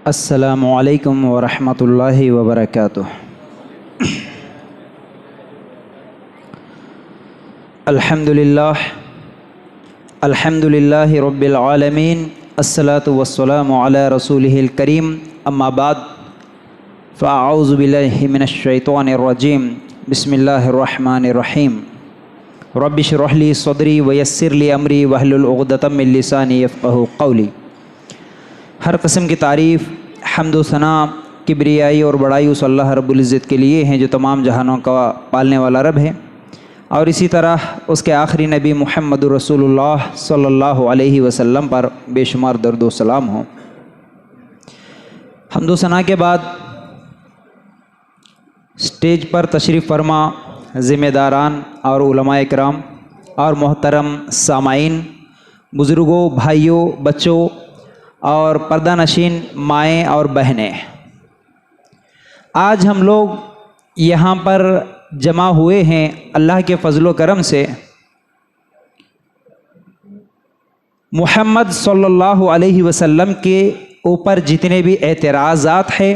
अस्सलामु अलैकुम वरहमतुल्लाहि वबरकातुह। अल्हम्दुलिल्लाहि रब्बिल आलमीन, अस्सलातु वस्सलामु अला रसूलिहिल करीम, अम्मा बाद, फ़अऊज़ु बिल्लाहि मिनश शैतानिर रजीम, बिस्मिल्लाहिर रहमानिर रहीम। रब्बि इश्रह ली सदरी व यस्सिर ली अमरी वहलुल उक़दतम मिन लिसानी यफ़क़हू क़ौली। हर किस्म की तारीफ़, हम्द व सना, किब्रियाई और बड़ाई उस अल्लाह रब्बुल इज़्ज़त के लिए हैं जो तमाम जहानों का पालने वाला रब है, और इसी तरह उसके आखिरी नबी मुहम्मदुर रसूलुल्लाह सल्लल्लाहु अलैहि वसल्लम पर बेशुमार दर्द व सलाम हो। हम्द व सना के बाद स्टेज पर तशरीफ़ फरमा ज़िम्मेदारान और उलमा इकराम और मोहतरम सामाईन, बुज़ुर्गों, भाइयों, बच्चों और पर्दा नशीन माएँ और बहनें, आज हम लोग यहाँ पर जमा हुए हैं अल्लाह के फ़ज़ल व करम से मुहम्मद सल्लल्लाहु अलैहि वसल्लम के ऊपर जितने भी एतराज़ात हैं,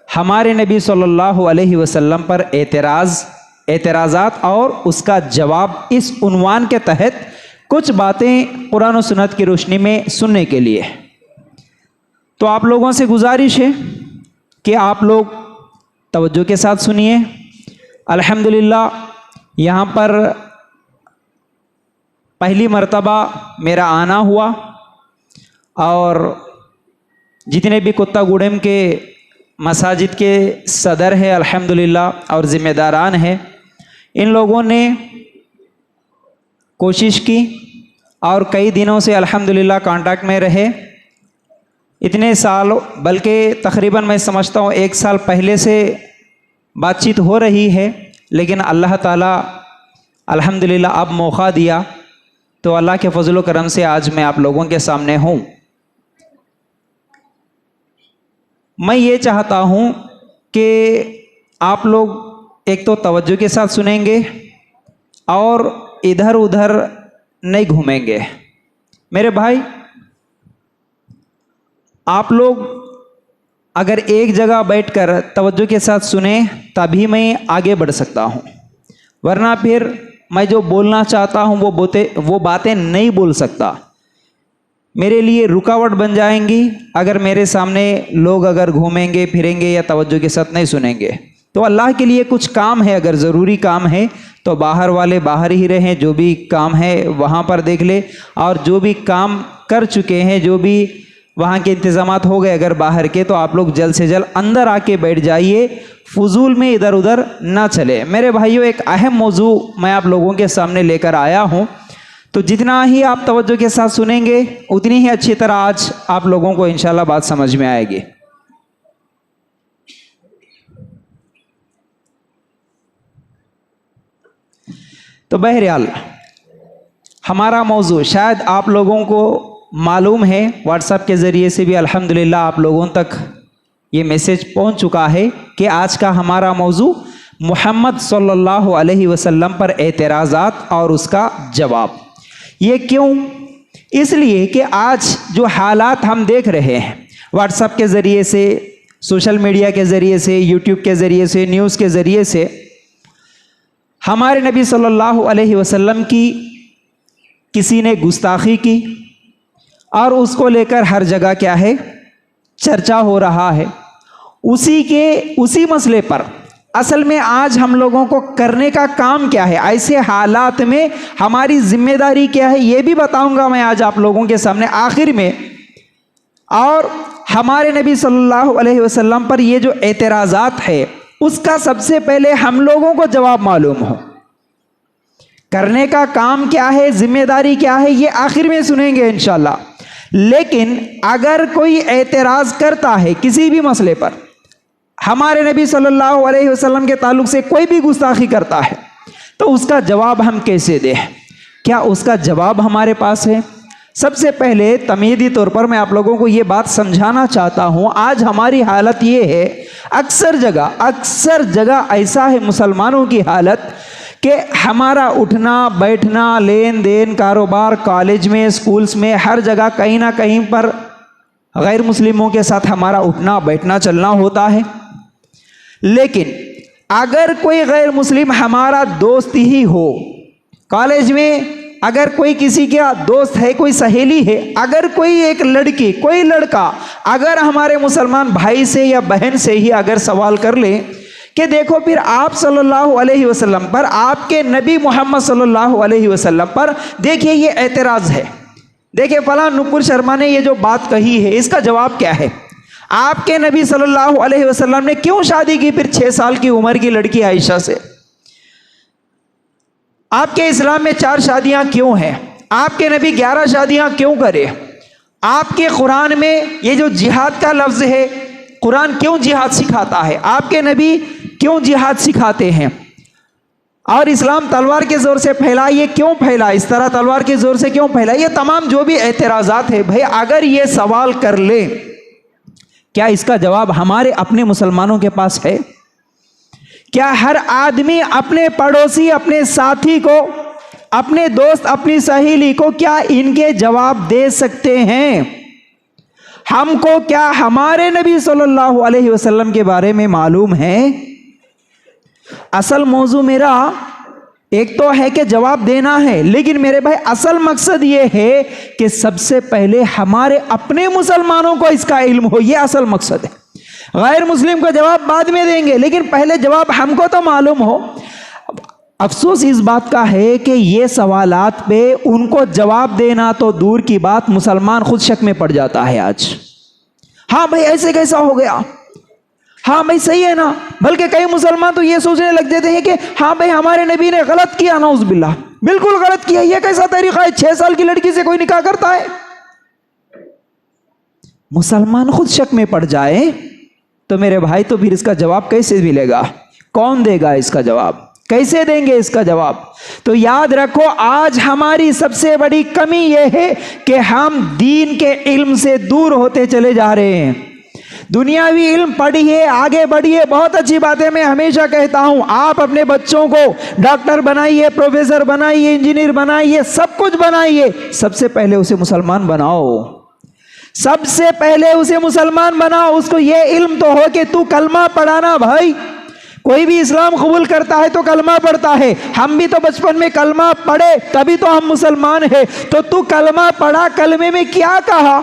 हमारे नबी सल्लल्लाहु अलैहि वसल्लम पर एतराज़ात और उसका जवाब, इस उन्वान के तहत कुछ बातें कुरान और सुन्नत की रोशनी में सुनने के लिए। तो आप लोगों से गुजारिश है कि आप लोग तवज्जो के साथ सुनिए। अल्हम्दुलिल्लाह यहाँ पर पहली मर्तबा मेरा आना हुआ, और जितने भी कुत्तागुड़म के मसाजिद के सदर हैं अल्हम्दुलिल्लाह और ज़िम्मेदारान हैं, इन लोगों ने कोशिश की और कई दिनों से अल्हम्दुलिल्लाह कांटेक्ट में रहे। इतने साल, बल्कि तकरीबन मैं समझता हूँ 1 साल पहले से बातचीत हो रही है, लेकिन अल्लाह ताला अल्हम्दुलिल्लाह अब मौका दिया, तो अल्लाह के फजल व करम से आज मैं आप लोगों के सामने हूँ। मैं ये चाहता हूँ कि आप लोग एक तो तवज्जो के साथ सुनेंगे और इधर उधर नहीं घूमेंगे। मेरे भाई, आप लोग अगर एक जगह बैठकर तवज्जो के साथ सुने तभी मैं आगे बढ़ सकता हूँ, वरना फिर मैं जो बोलना चाहता हूँ वो बातें नहीं बोल सकता, मेरे लिए रुकावट बन जाएंगी अगर मेरे सामने लोग अगर घूमेंगे फिरेंगे या तवज्जो के साथ नहीं सुनेंगे। तो अल्लाह के लिए कुछ काम है, अगर ज़रूरी काम है तो बाहर वाले बाहर ही रहें, जो भी काम है वहाँ पर देख ले, और जो भी काम कर चुके हैं, जो भी वहाँ के इंतज़ामात हो गए अगर बाहर के, तो आप लोग जल्द से जल्द अंदर आके बैठ जाइए, फजूल में इधर उधर ना चले। मेरे भाइयों, एक अहम मौजू मैं आप लोगों के सामने लेकर आया हूँ, तो जितना ही आप तवज्जो के साथ सुनेंगे उतनी ही अच्छी तरह आज आप लोगों को इंशाल्लाह बात समझ में आएगी। तो बहरहाल हमारा मौजू शायद आप लोगों को मालूम है, व्हाट्सएप के ज़रिए से भी अल्हम्दुलिल्लाह आप लोगों तक ये मैसेज पहुंच चुका है कि आज का हमारा मौजू मुहम्मद सल्लल्लाहु अलैहि वसल्लम पर एतराज़ात और उसका जवाब। ये क्यों? इसलिए कि आज जो हालात हम देख रहे हैं व्हाट्सएप के ज़रिए से, सोशल मीडिया के ज़रिए से, यूट्यूब के ज़रिए से, न्यूज़ के ज़रिए से, हमारे नबी सल्लल्लाहु अलैहि वसल्लम की किसी ने गुस्ताखी की और उसको लेकर हर जगह क्या है, चर्चा हो रहा है। उसी मसले पर असल में आज हम लोगों को करने का काम क्या है, ऐसे हालात में हमारी जिम्मेदारी क्या है, ये भी बताऊंगा मैं आज आप लोगों के सामने आखिर में। और हमारे नबी सल्लल्लाहु अलैहि वसल्लम पर ये जो एतराज़ात है उसका सबसे पहले हम लोगों को जवाब मालूम हो। करने का काम क्या है, जिम्मेदारी क्या है, ये आखिर में सुनेंगे इंशाल्लाह। लेकिन अगर कोई एतराज़ करता है किसी भी मसले पर, हमारे नबी सल्लल्लाहु अलैहि वसल्लम के ताल्लुक से कोई भी गुस्ताखी करता है, तो उसका जवाब हम कैसे दें? क्या उसका जवाब हमारे पास है? सबसे पहले तमीदी तौर पर मैं आप लोगों को ये बात समझाना चाहता हूँ, आज हमारी हालत ये है, अक्सर जगह ऐसा है मुसलमानों की हालत कि हमारा उठना बैठना, लेन देन, कारोबार, कॉलेज में, स्कूल्स में, हर जगह कहीं ना कहीं पर गैर मुस्लिमों के साथ हमारा उठना बैठना चलना होता है, लेकिन अगर कोई गैर मुस्लिम हमारा दोस्त ही हो, कॉलेज में अगर कोई किसी का दोस्त है, कोई सहेली है, अगर कोई एक लड़की कोई लड़का अगर हमारे मुसलमान भाई से या बहन से ही अगर सवाल कर ले कि देखो फिर आप सल्लल्लाहु अलैहि वसल्लम पर, आपके नबी मोहम्मद सल्लल्लाहु अलैहि वसल्लम पर देखिए ये एतराज़ है, देखिए फलां नुपुर शर्मा ने ये जो बात कही है इसका जवाब क्या है, आपके नबी सल्लल्लाहु अलैहि वसल्लम ने क्यों शादी की फिर 6 साल की उम्र की लड़की आयशा से, आपके इस्लाम में 4 शादियां क्यों हैं, आपके नबी 11 शादियां क्यों करे, आपके कुरान में ये जो जिहाद का लफ्ज़ है, कुरान क्यों जिहाद सिखाता है, आपके नबी क्यों जिहाद सिखाते हैं, और इस्लाम तलवार के ज़ोर से फैला, ये क्यों फैला, इस तरह तलवार के ज़ोर से क्यों फैला, ये तमाम जो भी एतराज़ात है भाई, अगर ये सवाल कर ले, क्या इसका जवाब हमारे अपने मुसलमानों के पास है? क्या हर आदमी अपने पड़ोसी, अपने साथी को, अपने दोस्त, अपनी सहेली को क्या इनके जवाब दे सकते हैं? हमको क्या हमारे नबी सल्लल्लाहु अलैहि वसल्लम के बारे में मालूम है? असल मौजू मेरा एक तो है कि जवाब देना है, लेकिन मेरे भाई असल मकसद ये है कि सबसे पहले हमारे अपने मुसलमानों को इसका इल्म हो, ये असल मकसद है। गैर मुस्लिम को जवाब बाद में देंगे, लेकिन पहले जवाब हमको तो मालूम हो। अफसोस इस बात का है कि ये सवालात पे उनको जवाब देना तो दूर की बात, मुसलमान खुद शक में पड़ जाता है आज। हाँ भाई ऐसे कैसा हो गया, हाँ भाई सही है ना, बल्कि कई मुसलमान तो ये सोचने लग जाते हैं कि हाँ भाई हमारे नबी ने गलत किया, नौज़ बिल्लाह, बिल्कुल गलत किया, ये कैसा तरीका है, 6 साल की लड़की से कोई निकाह करता है। मुसलमान खुद शक में पड़ जाए तो मेरे भाई तो फिर इसका जवाब कैसे मिलेगा, कौन देगा इसका जवाब, कैसे देंगे इसका जवाब? तो याद रखो, आज हमारी सबसे बड़ी कमी यह है कि हम दीन के इल्म से दूर होते चले जा रहे हैं। दुनियावी इल्म पढ़िए, आगे बढ़िए, बहुत अच्छी बात है। मैं हमेशा कहता हूं आप अपने बच्चों को डॉक्टर बनाइए, प्रोफेसर बनाइए, इंजीनियर बनाइए, सब कुछ बनाइए, सबसे पहले उसे मुसलमान बनाओ, सबसे पहले उसे मुसलमान बनाओ। उसको ये इल्म तो हो कि तू कलमा पढ़ाना भाई, कोई भी इस्लाम कबूल करता है तो कलमा पढ़ता है, हम भी तो बचपन में कलमा पढ़े तभी तो हम मुसलमान हैं। तो तू कलमा पढ़ा, कलमे में क्या कहा,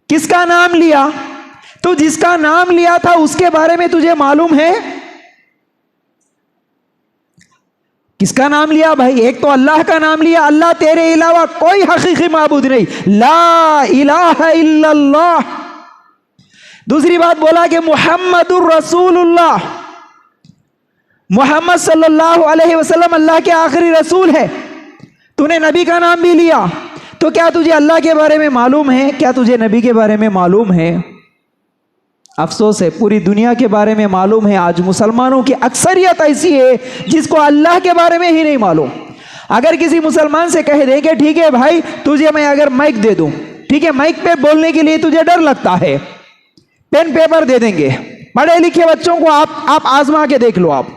किसका नाम लिया, तू जिसका नाम लिया था उसके बारे में तुझे मालूम है? किसका नाम लिया भाई? एक तो अल्लाह का नाम लिया, अल्लाह तेरे अलावा कोई हकीकी माबूद नहीं, ला इलाहा इल्लल्लाह। दूसरी बात बोला कि मुहम्मदुर रसूलुल्लाह, मोहम्मद सल्लल्लाहु अलैहि वसल्लम अल्लाह के आखिरी रसूल है। तूने नबी का नाम भी लिया, तो क्या तुझे अल्लाह के बारे में मालूम है? क्या तुझे नबी के बारे में मालूम है? अफसोस है, पूरी दुनिया के बारे में मालूम है। आज मुसलमानों की अक्सरियत ऐसी है जिसको अल्लाह के बारे में ही नहीं मालूम। अगर किसी मुसलमान से कह दे कि ठीक है भाई तुझे मैं अगर माइक दे दूं, ठीक है, माइक पे बोलने के लिए तुझे डर लगता है, पेन पेपर दे देंगे, पढ़े लिखे बच्चों को आप आजमा के देख लो आप,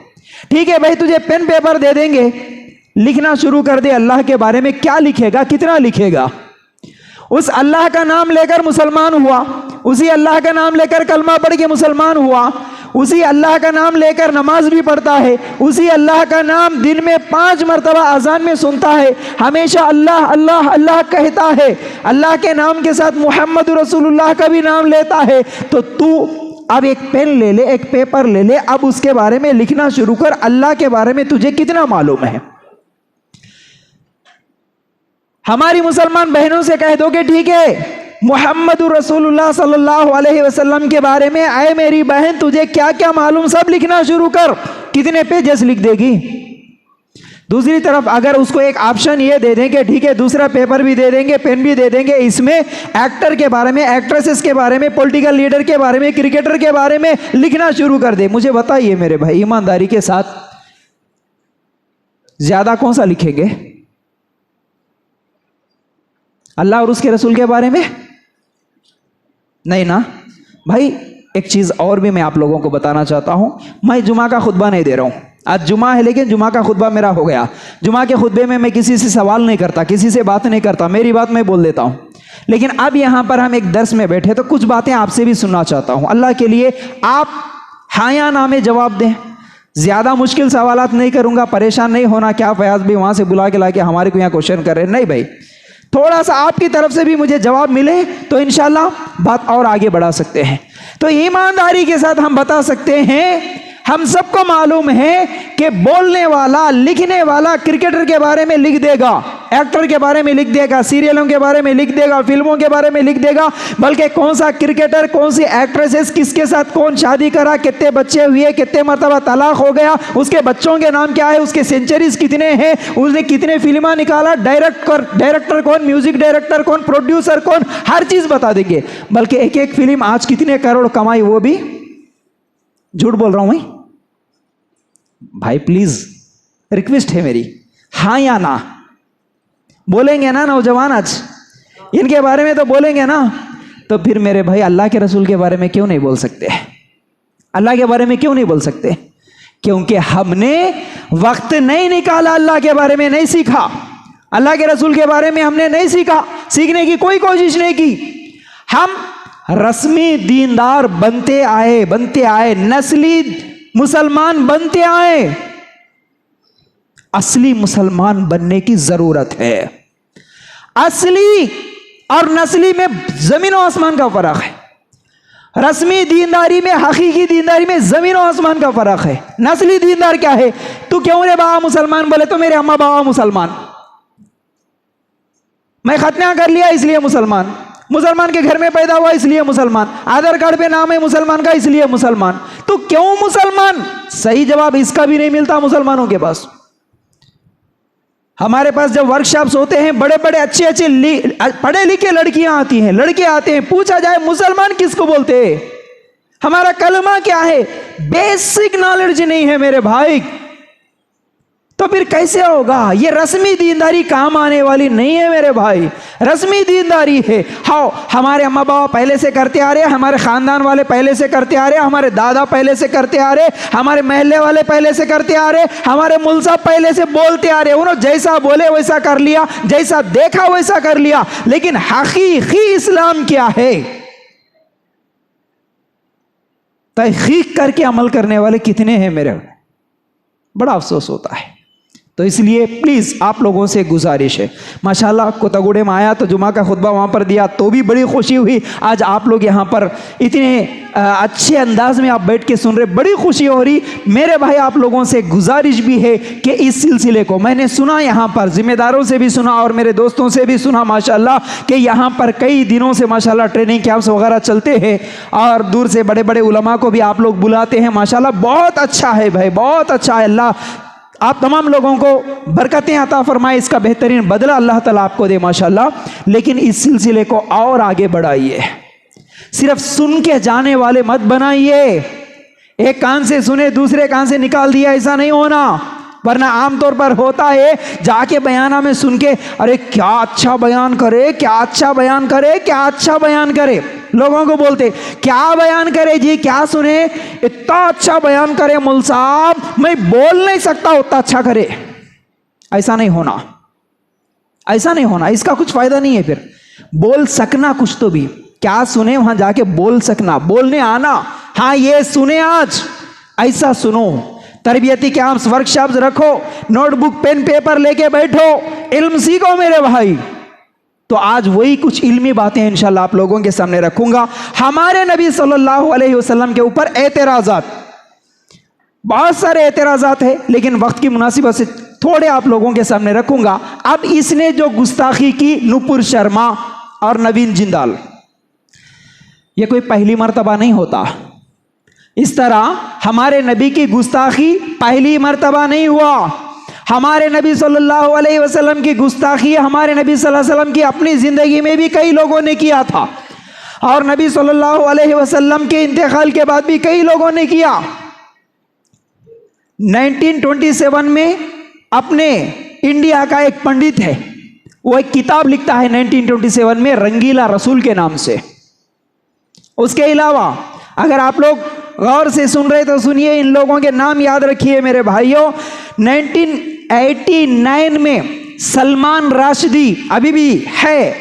ठीक है भाई तुझे पेन पेपर दे देंगे, लिखना शुरू कर दे अल्लाह के बारे में, क्या लिखेगा, कितना लिखेगा? उस अल्लाह का नाम लेकर मुसलमान हुआ, उसी अल्लाह का नाम लेकर कलमा पढ़ के मुसलमान हुआ, उसी अल्लाह का नाम लेकर नमाज भी पढ़ता है, उसी अल्लाह का नाम दिन में 5 मरतबा अजान में सुनता है, हमेशा अल्लाह अल्लाह अल्लाह कहता है, अल्लाह के नाम के साथ मुहम्मद रसूलुल्लाह का भी नाम लेता है। तो तू अब एक पेन ले ले, एक पेपर ले ले, अब उसके बारे में लिखना शुरू कर, अल्लाह के बारे में तुझे कितना मालूम है? हमारी मुसलमान बहनों से कह दो कि ठीक है मुहम्मद रसूलुल्लाह सल्लल्लाहु अलैहि वसल्लम के बारे में, आए मेरी बहन तुझे क्या क्या मालूम, सब लिखना शुरू कर, कितने पेजेस लिख देगी? दूसरी तरफ अगर उसको एक ऑप्शन ये दे दें कि ठीक है दूसरा पेपर भी दे देंगे, पेन भी दे देंगे, इसमें एक्टर के बारे में, एक्ट्रेसेस के बारे में, पॉलिटिकल लीडर के बारे में, क्रिकेटर के बारे में लिखना शुरू कर दे, मुझे बताइए मेरे भाई ईमानदारी के साथ ज्यादा कौन सा लिखेंगे? अल्लाह और उसके रसूल के बारे में? नहीं ना भाई। एक चीज़ और भी मैं आप लोगों को बताना चाहता हूं, मैं जुमा का खुतबा नहीं दे रहा हूं, आज जुमा है लेकिन जुमा का खुतबा मेरा हो गया। जुमा के खुतबे में मैं किसी से सवाल नहीं करता, किसी से बात नहीं करता, मेरी बात मैं बोल देता हूं। लेकिन अब यहां पर हम एक दर्स में बैठे तो कुछ बातें आपसे भी सुनना चाहता हूं। अल्लाह के लिए आप हाँ या ना में जवाब दें। ज्यादा मुश्किल सवालात नहीं करूंगा, परेशान नहीं होना क्या फयाज भी वहां से बुला के लाके हमारे को यहाँ क्वेश्चन कर रहे हैं, नहीं भाई। थोड़ा सा आपकी तरफ से भी मुझे जवाब मिले तो इंशाल्लाह बात और आगे बढ़ा सकते हैं। तो ईमानदारी के साथ हम बता सकते हैं, हम सबको मालूम है कि बोलने वाला, लिखने वाला क्रिकेटर के बारे में लिख देगा, एक्टर के बारे में लिख देगा, सीरियलों के बारे में लिख देगा, फिल्मों के बारे में लिख देगा, बल्कि कौन सा क्रिकेटर, कौन सी एक्ट्रेसेस, किसके साथ कौन शादी करा, कितने बच्चे हुए, कितने मरतबा तलाक हो गया, उसके बच्चों के नाम क्या है, उसके सेंचुरीज कितने हैं, उसने कितने फिल्मा निकाला, डायरेक्टर कौन, म्यूजिक डायरेक्टर कौन, प्रोड्यूसर कौन, हर चीज बता देंगे। बल्कि एक एक फिल्म आज कितने करोड़ कमाई वो भी, झूठ बोल रहा हूं भाई प्लीज रिक्वेस्ट है मेरी, हाँ या ना बोलेंगे ना नौजवान, आज इनके बारे में तो बोलेंगे ना, तो फिर मेरे भाई अल्लाह के रसूल के बारे में क्यों नहीं बोल सकते? अल्लाह के बारे में क्यों नहीं बोल सकते? क्योंकि हमने वक्त नहीं निकाला, अल्लाह के बारे में नहीं सीखा, अल्लाह के रसूल के बारे में हमने नहीं सीखा, सीखने की कोई कोशिश नहीं की। हम रस्मी दीनदार बनते आए, नस्ली मुसलमान बनते आए। असली मुसलमान बनने की जरूरत है। असली और नस्ली में जमीन और आसमान का फर्क है। रस्मी दीनदारी में, हकीकी दीनदारी में जमीन और आसमान का फर्क है। नस्ली दीनदार क्या है? तू क्यों रे बाबा मुसलमान बोले तो मेरे अम्मा बाबा मुसलमान, मैं खतना कर लिया इसलिए मुसलमान, मुसलमान के घर में पैदा हुआ इसलिए मुसलमान, आधार कार्ड पे नाम है मुसलमान का इसलिए मुसलमान। तो क्यों मुसलमान? सही जवाब इसका भी नहीं मिलता मुसलमानों के पास। हमारे पास जब वर्कशॉप्स होते हैं, बड़े बड़े अच्छे पढ़े लिखे लड़कियां आती हैं, लड़के आते हैं, पूछा जाए मुसलमान किसको बोलते हैं, हमारा कलमा क्या है, बेसिक नॉलेज नहीं है मेरे भाई। तो फिर कैसे होगा? ये रस्मी दीनदारी काम आने वाली नहीं है मेरे भाई। रस्मी दीनदारी है, हाँ हमारे अम्मा बाबा पहले से करते आ रहे, हमारे खानदान वाले पहले से करते आ रहे, हमारे दादा पहले से करते आ रहे, हमारे महल्ले वाले पहले से करते आ रहे, हमारे मुल्क साहब पहले से बोलते आ रहे, उन्होंने जैसा बोले वैसा कर लिया, जैसा देखा वैसा कर लिया। लेकिन हकीकी इस्लाम क्या है? तहकीक करके अमल करने वाले कितने हैं मेरे? बड़ा अफसोस होता है। तो इसलिए प्लीज़ आप लोगों से गुजारिश है। माशाल्लाह कोतागुड़े में आया तो जुमा का खुतबा वहाँ पर दिया तो भी बड़ी खुशी हुई। आज आप लोग यहाँ पर इतने अच्छे अंदाज में आप बैठ के सुन रहे, बड़ी खुशी हो रही। मेरे भाई आप लोगों से गुजारिश भी है कि इस सिलसिले को मैंने सुना, यहाँ पर ज़िम्मेदारों से भी सुना और मेरे दोस्तों से भी सुना माशाल्लाह कि यहाँ पर कई दिनों से माशाल्लाह ट्रेनिंग कैंप्स वगैरह चलते हैं और दूर से बड़े बड़े उलमा को भी आप लोग बुलाते हैं। माशाल्लाह बहुत अच्छा है भाई, बहुत अच्छा है। अल्लाह आप तमाम लोगों को बरकतें अता फरमाए, इसका बेहतरीन बदला अल्लाह ताला आपको दे माशाल्लाह। लेकिन इस सिलसिले को और आगे बढ़ाइए, सिर्फ सुन के जाने वाले मत बनाइए। एक कान से सुने दूसरे कान से निकाल दिया, ऐसा नहीं होना। वरना आमतौर पर होता है जाके बयाना में सुन के, अरे क्या अच्छा बयान करे, क्या अच्छा बयान करे, क्या अच्छा बयान करे, लोगों को बोलते क्या बयान करे जी, क्या सुने, इतना अच्छा बयान करे मुल साहब, मैं बोल नहीं सकता उतना अच्छा करे। ऐसा नहीं होना, ऐसा नहीं होना, इसका कुछ फायदा नहीं है। फिर बोल सकना कुछ तो भी, क्या सुने वहां जाके बोल सकना, बोलने आना। हाँ ये सुने आज, ऐसा सुनो। तरबियती कैंप्स वर्कशॉप्स रखो, नोटबुक पेन पेपर लेके बैठो, इल्म सीखो मेरे भाई। तो आज वही कुछ इल्मी बातें इंशाल्लाह आप लोगों के सामने रखूंगा। हमारे नबी सल्लल्लाहु अलैहि वसल्लम के ऊपर एतराज़ात, बहुत सारे एतराज़ात है, लेकिन वक्त की मुनासिबत से थोड़े आप लोगों के सामने रखूंगा। अब इसने जो गुस्ताखी की नुपुर शर्मा और नवीन जिंदाल, ये कोई पहली मर्तबा नहीं होता। इस तरह हमारे नबी की गुस्ताखी पहली मर्तबा नहीं हुआ। हमारे नबी सल्लल्लाहु अलैहि वसल्लम की गुस्ताखी हमारे नबी सल्लल्लाहु अलैहि वसल्लम की अपनी ज़िंदगी में भी कई लोगों ने किया था और नबी सल्लल्लाहु अलैहि वसल्लम के इंतकाल के बाद भी कई लोगों ने किया। 1927 में अपने इंडिया का एक पंडित है, वो एक किताब लिखता है 1927 में रंगीला रसूल के नाम से। उसके अलावा अगर आप लोग गौर से सुन रहे तो सुनिए, इन लोगों के नाम याद रखिए मेरे भाइयों। 1989 में सलमान राशिदी अभी भी है,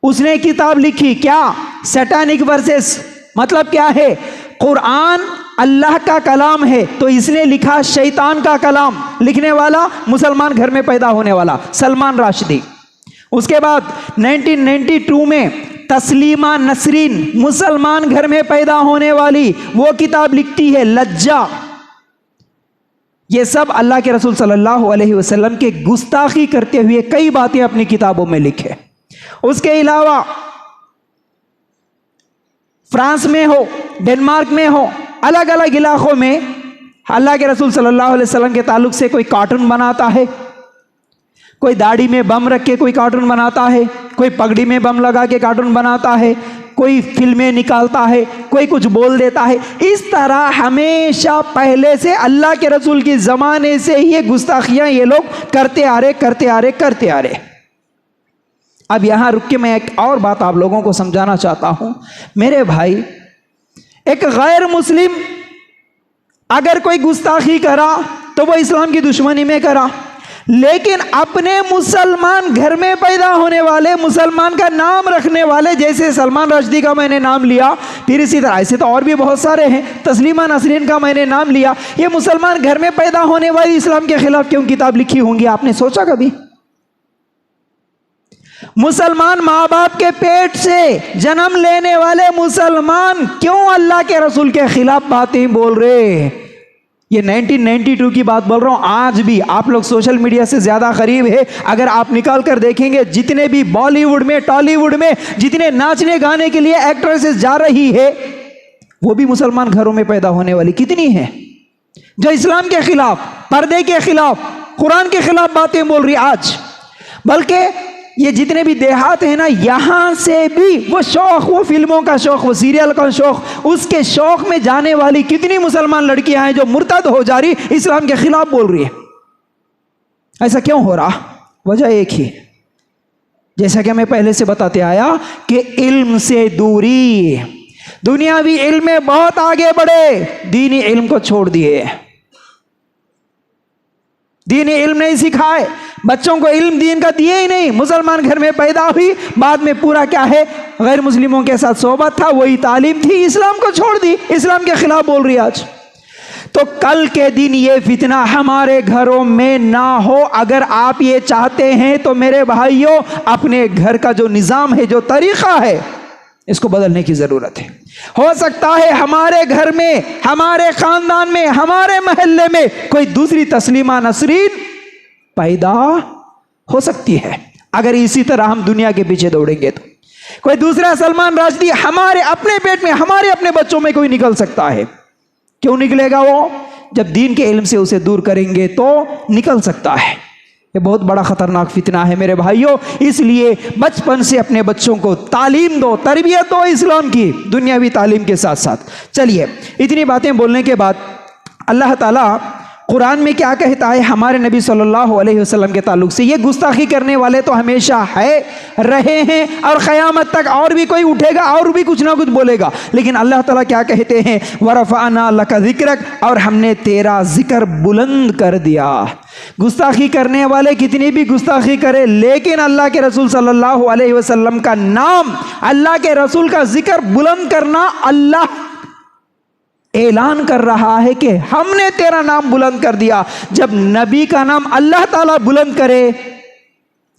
उसने किताब लिखी, क्या? Satanic versus. मतलब क्या है? कुरान अल्लाह का कलाम है, तो इसने लिखा शैतान का कलाम। लिखने वाला मुसलमान घर में पैदा होने वाला सलमान राशिदी। उसके बाद 1992 में तस्लीमा नसरीन, मुसलमान घर में पैदा होने वाली, वो किताब लिखती है लज्जा। ये सब अल्लाह के रसूल सल्लल्लाहु अलैहि वसल्लम के गुस्ताखी करते हुए कई बातें अपनी किताबों में लिखे। उसके अलावा फ्रांस में हो, डेनमार्क में हो, अलग अलग इलाकों में अल्लाह के रसूल सल्लल्लाहु अलैहि वसल्लम के ताल्लुक से कोई कार्टून बनाता है, कोई दाढ़ी में बम रख के कोई कार्टून बनाता है, कोई पगड़ी में बम लगा के कार्टून बनाता है, कोई फिल्में निकालता है, कोई कुछ बोल देता है। इस तरह हमेशा पहले से अल्लाह के रसूल के ज़माने से ही ये गुस्ताखियाँ ये लोग करते आ रहे। अब यहाँ रुक के मैं एक और बात आप लोगों को समझाना चाहता हूँ। मेरे भाई, एक गैर मुस्लिम अगर कोई गुस्ताखी करा तो वो इस्लाम की दुश्मनी में करा, लेकिन अपने मुसलमान घर में पैदा होने वाले, मुसलमान का नाम रखने वाले, जैसे सलमान रश्दी का मैंने नाम लिया, फिर इसी तरह ऐसे तो और भी बहुत सारे हैं, तस्लीमा नसरीन का मैंने नाम लिया, ये मुसलमान घर में पैदा होने वाली इस्लाम के खिलाफ क्यों किताब लिखी होंगी? आपने सोचा कभी? मुसलमान माँ बाप के पेट से जन्म लेने वाले मुसलमान क्यों अल्लाह के रसूल के खिलाफ बातें बोल रहे? ये 1992 की बात बोल रहा हूं। आज भी आप लोग सोशल मीडिया से ज्यादा करीब है, अगर आप निकाल कर देखेंगे जितने भी बॉलीवुड में, टॉलीवुड में जितने नाचने गाने के लिए एक्ट्रेसेस जा रही है, वो भी मुसलमान घरों में पैदा होने वाली कितनी है, जो इस्लाम के खिलाफ, पर्दे के खिलाफ, कुरान के खिलाफ बातें बोल रही आज। बल्कि ये जितने भी देहात हैं ना, यहां से भी वो शौक, वो फिल्मों का शौक, वो सीरियल का शौक, उसके शौक में जाने वाली कितनी मुसलमान लड़कियां हैं जो मुर्तद हो जा रही, इस्लाम के खिलाफ बोल रही है। ऐसा क्यों हो रहा? वजह एक ही, जैसा कि मैं पहले से बताते आया कि इल्म से दूरी। दुनियावी इल्म में बहुत आगे बढ़े, दीनी इल्म को छोड़ दिए। दीनी इल्म नहीं सिखाए, बच्चों को इल्म दीन का दिए ही नहीं। मुसलमान घर में पैदा हुई, बाद में पूरा क्या है, गैर मुस्लिमों के साथ सोहबत था, वही तालीम थी, इस्लाम को छोड़ दी, इस्लाम के खिलाफ बोल रही आज। तो कल के दिन ये फितना हमारे घरों में ना हो, अगर आप ये चाहते हैं तो मेरे भाइयों, अपने घर का जो निज़ाम है, जो तरीक़ा है, इसको बदलने की ज़रूरत है। हो सकता है हमारे घर में, हमारे ख़ानदान में, हमारे मोहल्ले में कोई दूसरी तस्लीमा नसरीन पैदा हो सकती है, अगर इसी तरह हम दुनिया के पीछे दौड़ेंगे तो। कोई दूसरा सलमान राशिदी हमारे अपने पेट में, हमारे अपने बच्चों में कोई निकल सकता है। क्यों निकलेगा? वो जब दीन के इल्म से उसे दूर करेंगे तो निकल सकता है। ये बहुत बड़ा खतरनाक फितना है मेरे भाइयों। इसलिए बचपन से अपने बच्चों को तालीम दो, तरबियत दो इस्लाम की, दुनियावी तालीम के साथ साथ। चलिए, इतनी बातें बोलने के बाद अल्लाह ताला कुरान में क्या कहता है हमारे नबी सल्लल्लाहु अलैहि वसल्लम के ताल्लुक से? ये गुस्ताखी करने वाले तो हमेशा है, रहे हैं, और क़यामत तक और भी कोई उठेगा और भी कुछ ना कुछ बोलेगा। लेकिन अल्लाह ताला क्या कहते हैं? वरफ़अना लका ज़िक्रक, और हमने तेरा जिक्र बुलंद कर दिया। गुस्ताखी करने वाले कितनी भी गुस्ताखी करे, लेकिन अल्लाह के रसूल सल्लल्लाहु अलैहि वसल्लम का नाम, अल्लाह के रसूल का जिक्र बुलंद करना, अल्लाह ऐलान कर रहा है कि हमने तेरा नाम बुलंद कर दिया। जब नबी का नाम अल्लाह ताला बुलंद करे,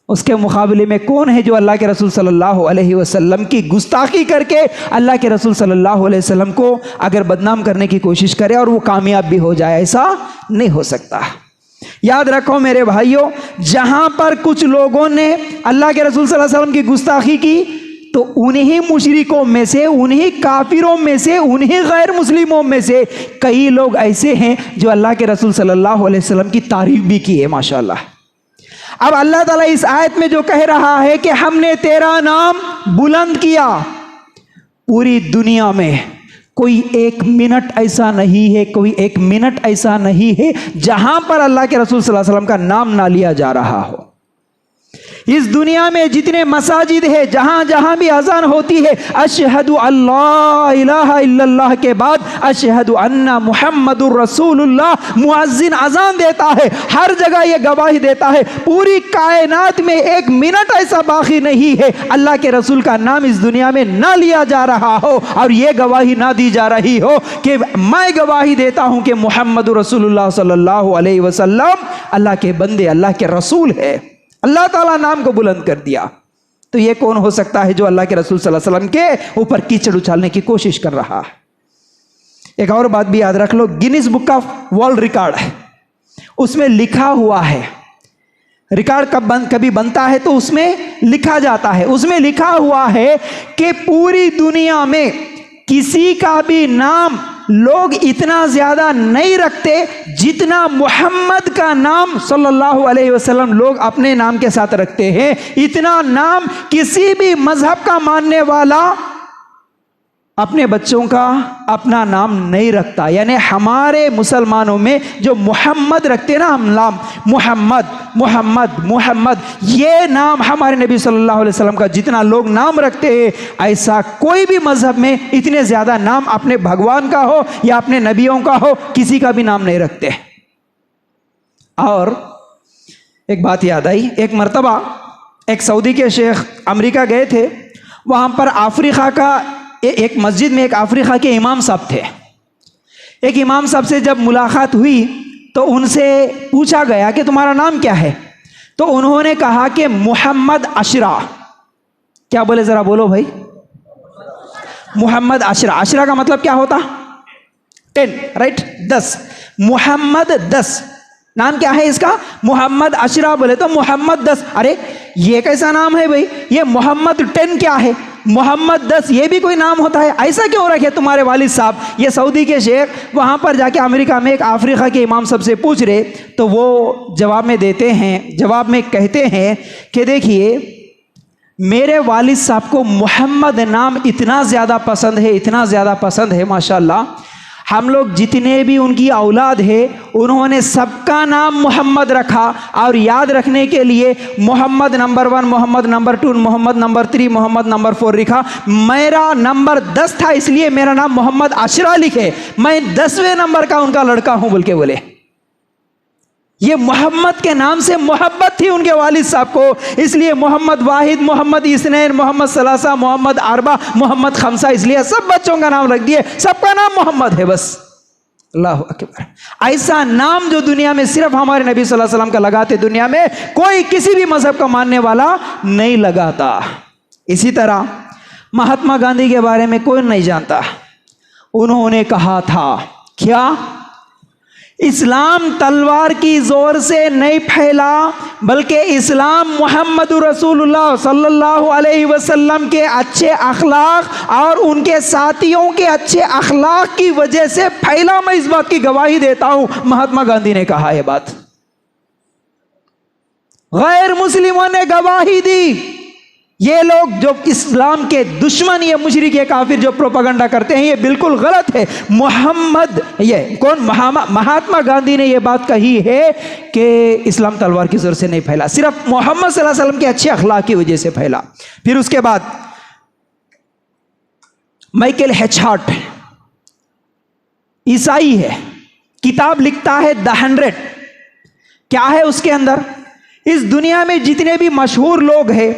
उसके मुकाबले में कौन है जो अल्लाह के रसूल सल्लल्लाहु अलैहि वसल्लम की गुस्ताखी करके अल्लाह के रसूल सल्लल्लाहु अलैहि वसल्लम को अगर बदनाम करने की कोशिश करे और वो कामयाब भी हो जाए? ऐसा नहीं हो सकता। याद रखो मेरे भाइयों, जहां पर कुछ लोगों ने अल्लाह के रसूल सल्लल्लाहु अलैहि वसल्लम की गुस्ताखी की, तो उन्हीं मुशरिकों में से, उन्हीं काफिरों में से, उन्हीं गैर मुस्लिमों में से कई लोग ऐसे हैं जो अल्लाह के रसूल सल्लल्लाहु अलैहि वसल्लम की तारीफ भी की है, माशाअल्लाह। अब अल्लाह ताला इस आयत में जो कह रहा है कि हमने तेरा नाम बुलंद किया, पूरी दुनिया में कोई एक मिनट ऐसा नहीं है, कोई एक मिनट ऐसा नहीं है जहां पर अल्लाह के रसूल सल्लल्लाहु अलैहि वसल्लम का नाम ना लिया जा रहा हो। इस दुनिया में जितने मसाजिद है, जहां जहां भी अजान होती है, अशहदु अल्ला इलाहा इल्लल्लाह के बाद अशहदु अन्ना मुहम्मदुर रसूलुल्लाह मुअज्जिन अजान देता है। हर जगह यह गवाही देता है। पूरी कायनात में एक मिनट ऐसा बाकी नहीं है अल्लाह के रसूल का नाम इस दुनिया में ना लिया जा रहा हो और यह गवाही ना दी जा रही हो कि मैं गवाही देता हूं कि मुहम्मदुर रसूलुल्लाह सल्लल्लाहु अलैहि वसल्लम अल्लाह के बंदे, अल्लाह के रसूल है। अल्लाह ताला नाम को बुलंद कर दिया, तो ये कौन हो सकता है जो अल्लाह के रसूल सल्लल्लाहु अलैहि वसल्लम के ऊपर कीचड़ उछालने की कोशिश कर रहा है। एक और बात भी याद रख लो, Guinness book of world record है, उसमें लिखा हुआ है, रिकॉर्ड कभी बनता है तो उसमें लिखा जाता है, उसमें लिखा हुआ है कि पूरी दुनिया में किसी का भी नाम लोग इतना ज्यादा नहीं रखते जितना मोहम्मद का नाम सल्लल्लाहु अलैहि वसल्लम लोग अपने नाम के साथ रखते हैं। इतना नाम किसी भी मजहब का मानने वाला अपने बच्चों का अपना नाम नहीं रखता। यानी हमारे मुसलमानों में जो मोहम्मद रखते हैं ना, हम नाम मोहम्मद मोहम्मद मोहम्मद, ये नाम हमारे नबी सल्लल्लाहु अलैहि वसल्लम का जितना लोग नाम रखते हैं, ऐसा कोई भी मजहब में इतने ज्यादा नाम अपने भगवान का हो या अपने नबियों का हो, किसी का भी नाम नहीं रखते। और एक बात याद आई, एक मर्तबा एक सऊदी के शेख अमेरिका गए थे, वहां पर अफ्रीका का एक मस्जिद में एक अफ्रीका के इमाम साहब थे। एक इमाम साहब से जब मुलाकात हुई तो उनसे पूछा गया कि तुम्हारा नाम क्या है, तो उन्होंने कहा कि मोहम्मद अशरा। क्या बोले, जरा बोलो भाई। मोहम्मद अशरा। अशरा का मतलब क्या होता? 10, राइट, 10। मोहम्मद 10 नाम क्या है इसका? मोहम्मद अशरा। बोले तो मोहम्मद 10, अरे ये कैसा नाम है भाई, ये मोहम्मद 10 क्या है, मोहम्मद 10 ये भी कोई नाम होता है, ऐसा क्यों रखे तुम्हारे वालिद साहब? ये सऊदी के शेख वहाँ पर जाके अमेरिका में एक अफ्रीका के इमाम साहब से पूछ रहे, तो वो जवाब में देते हैं, जवाब में कहते हैं कि देखिए मेरे वालिद साहब को मोहम्मद नाम इतना ज़्यादा पसंद है, इतना ज़्यादा पसंद है माशाल्लाह, हम लोग जितने भी उनकी औलाद है उन्होंने सबका नाम मोहम्मद रखा, और याद रखने के लिए Mohammad number 1, Mohammad number 2, Mohammad number 3, Mohammad number 4 लिखा। मेरा नंबर 10 था इसलिए मेरा नाम मोहम्मद अशरा लिखे, मैं 10वें नंबर का उनका लड़का हूं बोल के बोले। ये मोहम्मद के नाम से मोहब्बत थी उनके वालिद साहब को, इसलिए मोहम्मद वाहिद, मोहम्मद इसनैन, मोहम्मद सलासा, मोहम्मद अरबा, मोहम्मद खमसा, इसलिए सब बच्चों का नाम रख दिए, सबका नाम मोहम्मद है बस। अल्लाहु अकबर। ऐसा नाम जो दुनिया में सिर्फ हमारे नबी सल्लल्लाहु अलैहि वसल्लम का लगाते, दुनिया में कोई किसी भी मजहब का मानने वाला नहीं लगाता। इसी तरह महात्मा गांधी के बारे में कोई नहीं जानता। उन्होंने कहा था क्या? इस्लाम तलवार की जोर से नहीं फैला, बल्कि इस्लाम मोहम्मद रसूलुल्लाह सल्लल्लाहु अलैहि वसल्लम के अच्छे अखलाक और उनके साथियों के अच्छे अखलाक की वजह से फैला। मैं इस बात की गवाही देता हूं, महात्मा गांधी ने कहा यह बात। गैर मुस्लिमों ने गवाही दी। ये लोग जो इस्लाम के दुश्मन, ये मुशरिक, ये काफिर जो प्रोपेगेंडा करते हैं, ये बिल्कुल गलत है। मोहम्मद, ये कौन? महात्मा गांधी ने ये बात कही है कि इस्लाम तलवार की जोर से नहीं फैला, सिर्फ मोहम्मद सल्लल्लाहु अलैहि वसल्लम के अच्छे अखलाक की वजह से फैला। फिर उसके बाद माइकल हेचहार्ट ईसाई है, किताब लिखता है द 100। क्या है उसके अंदर? इस दुनिया में जितने भी मशहूर लोग हैं,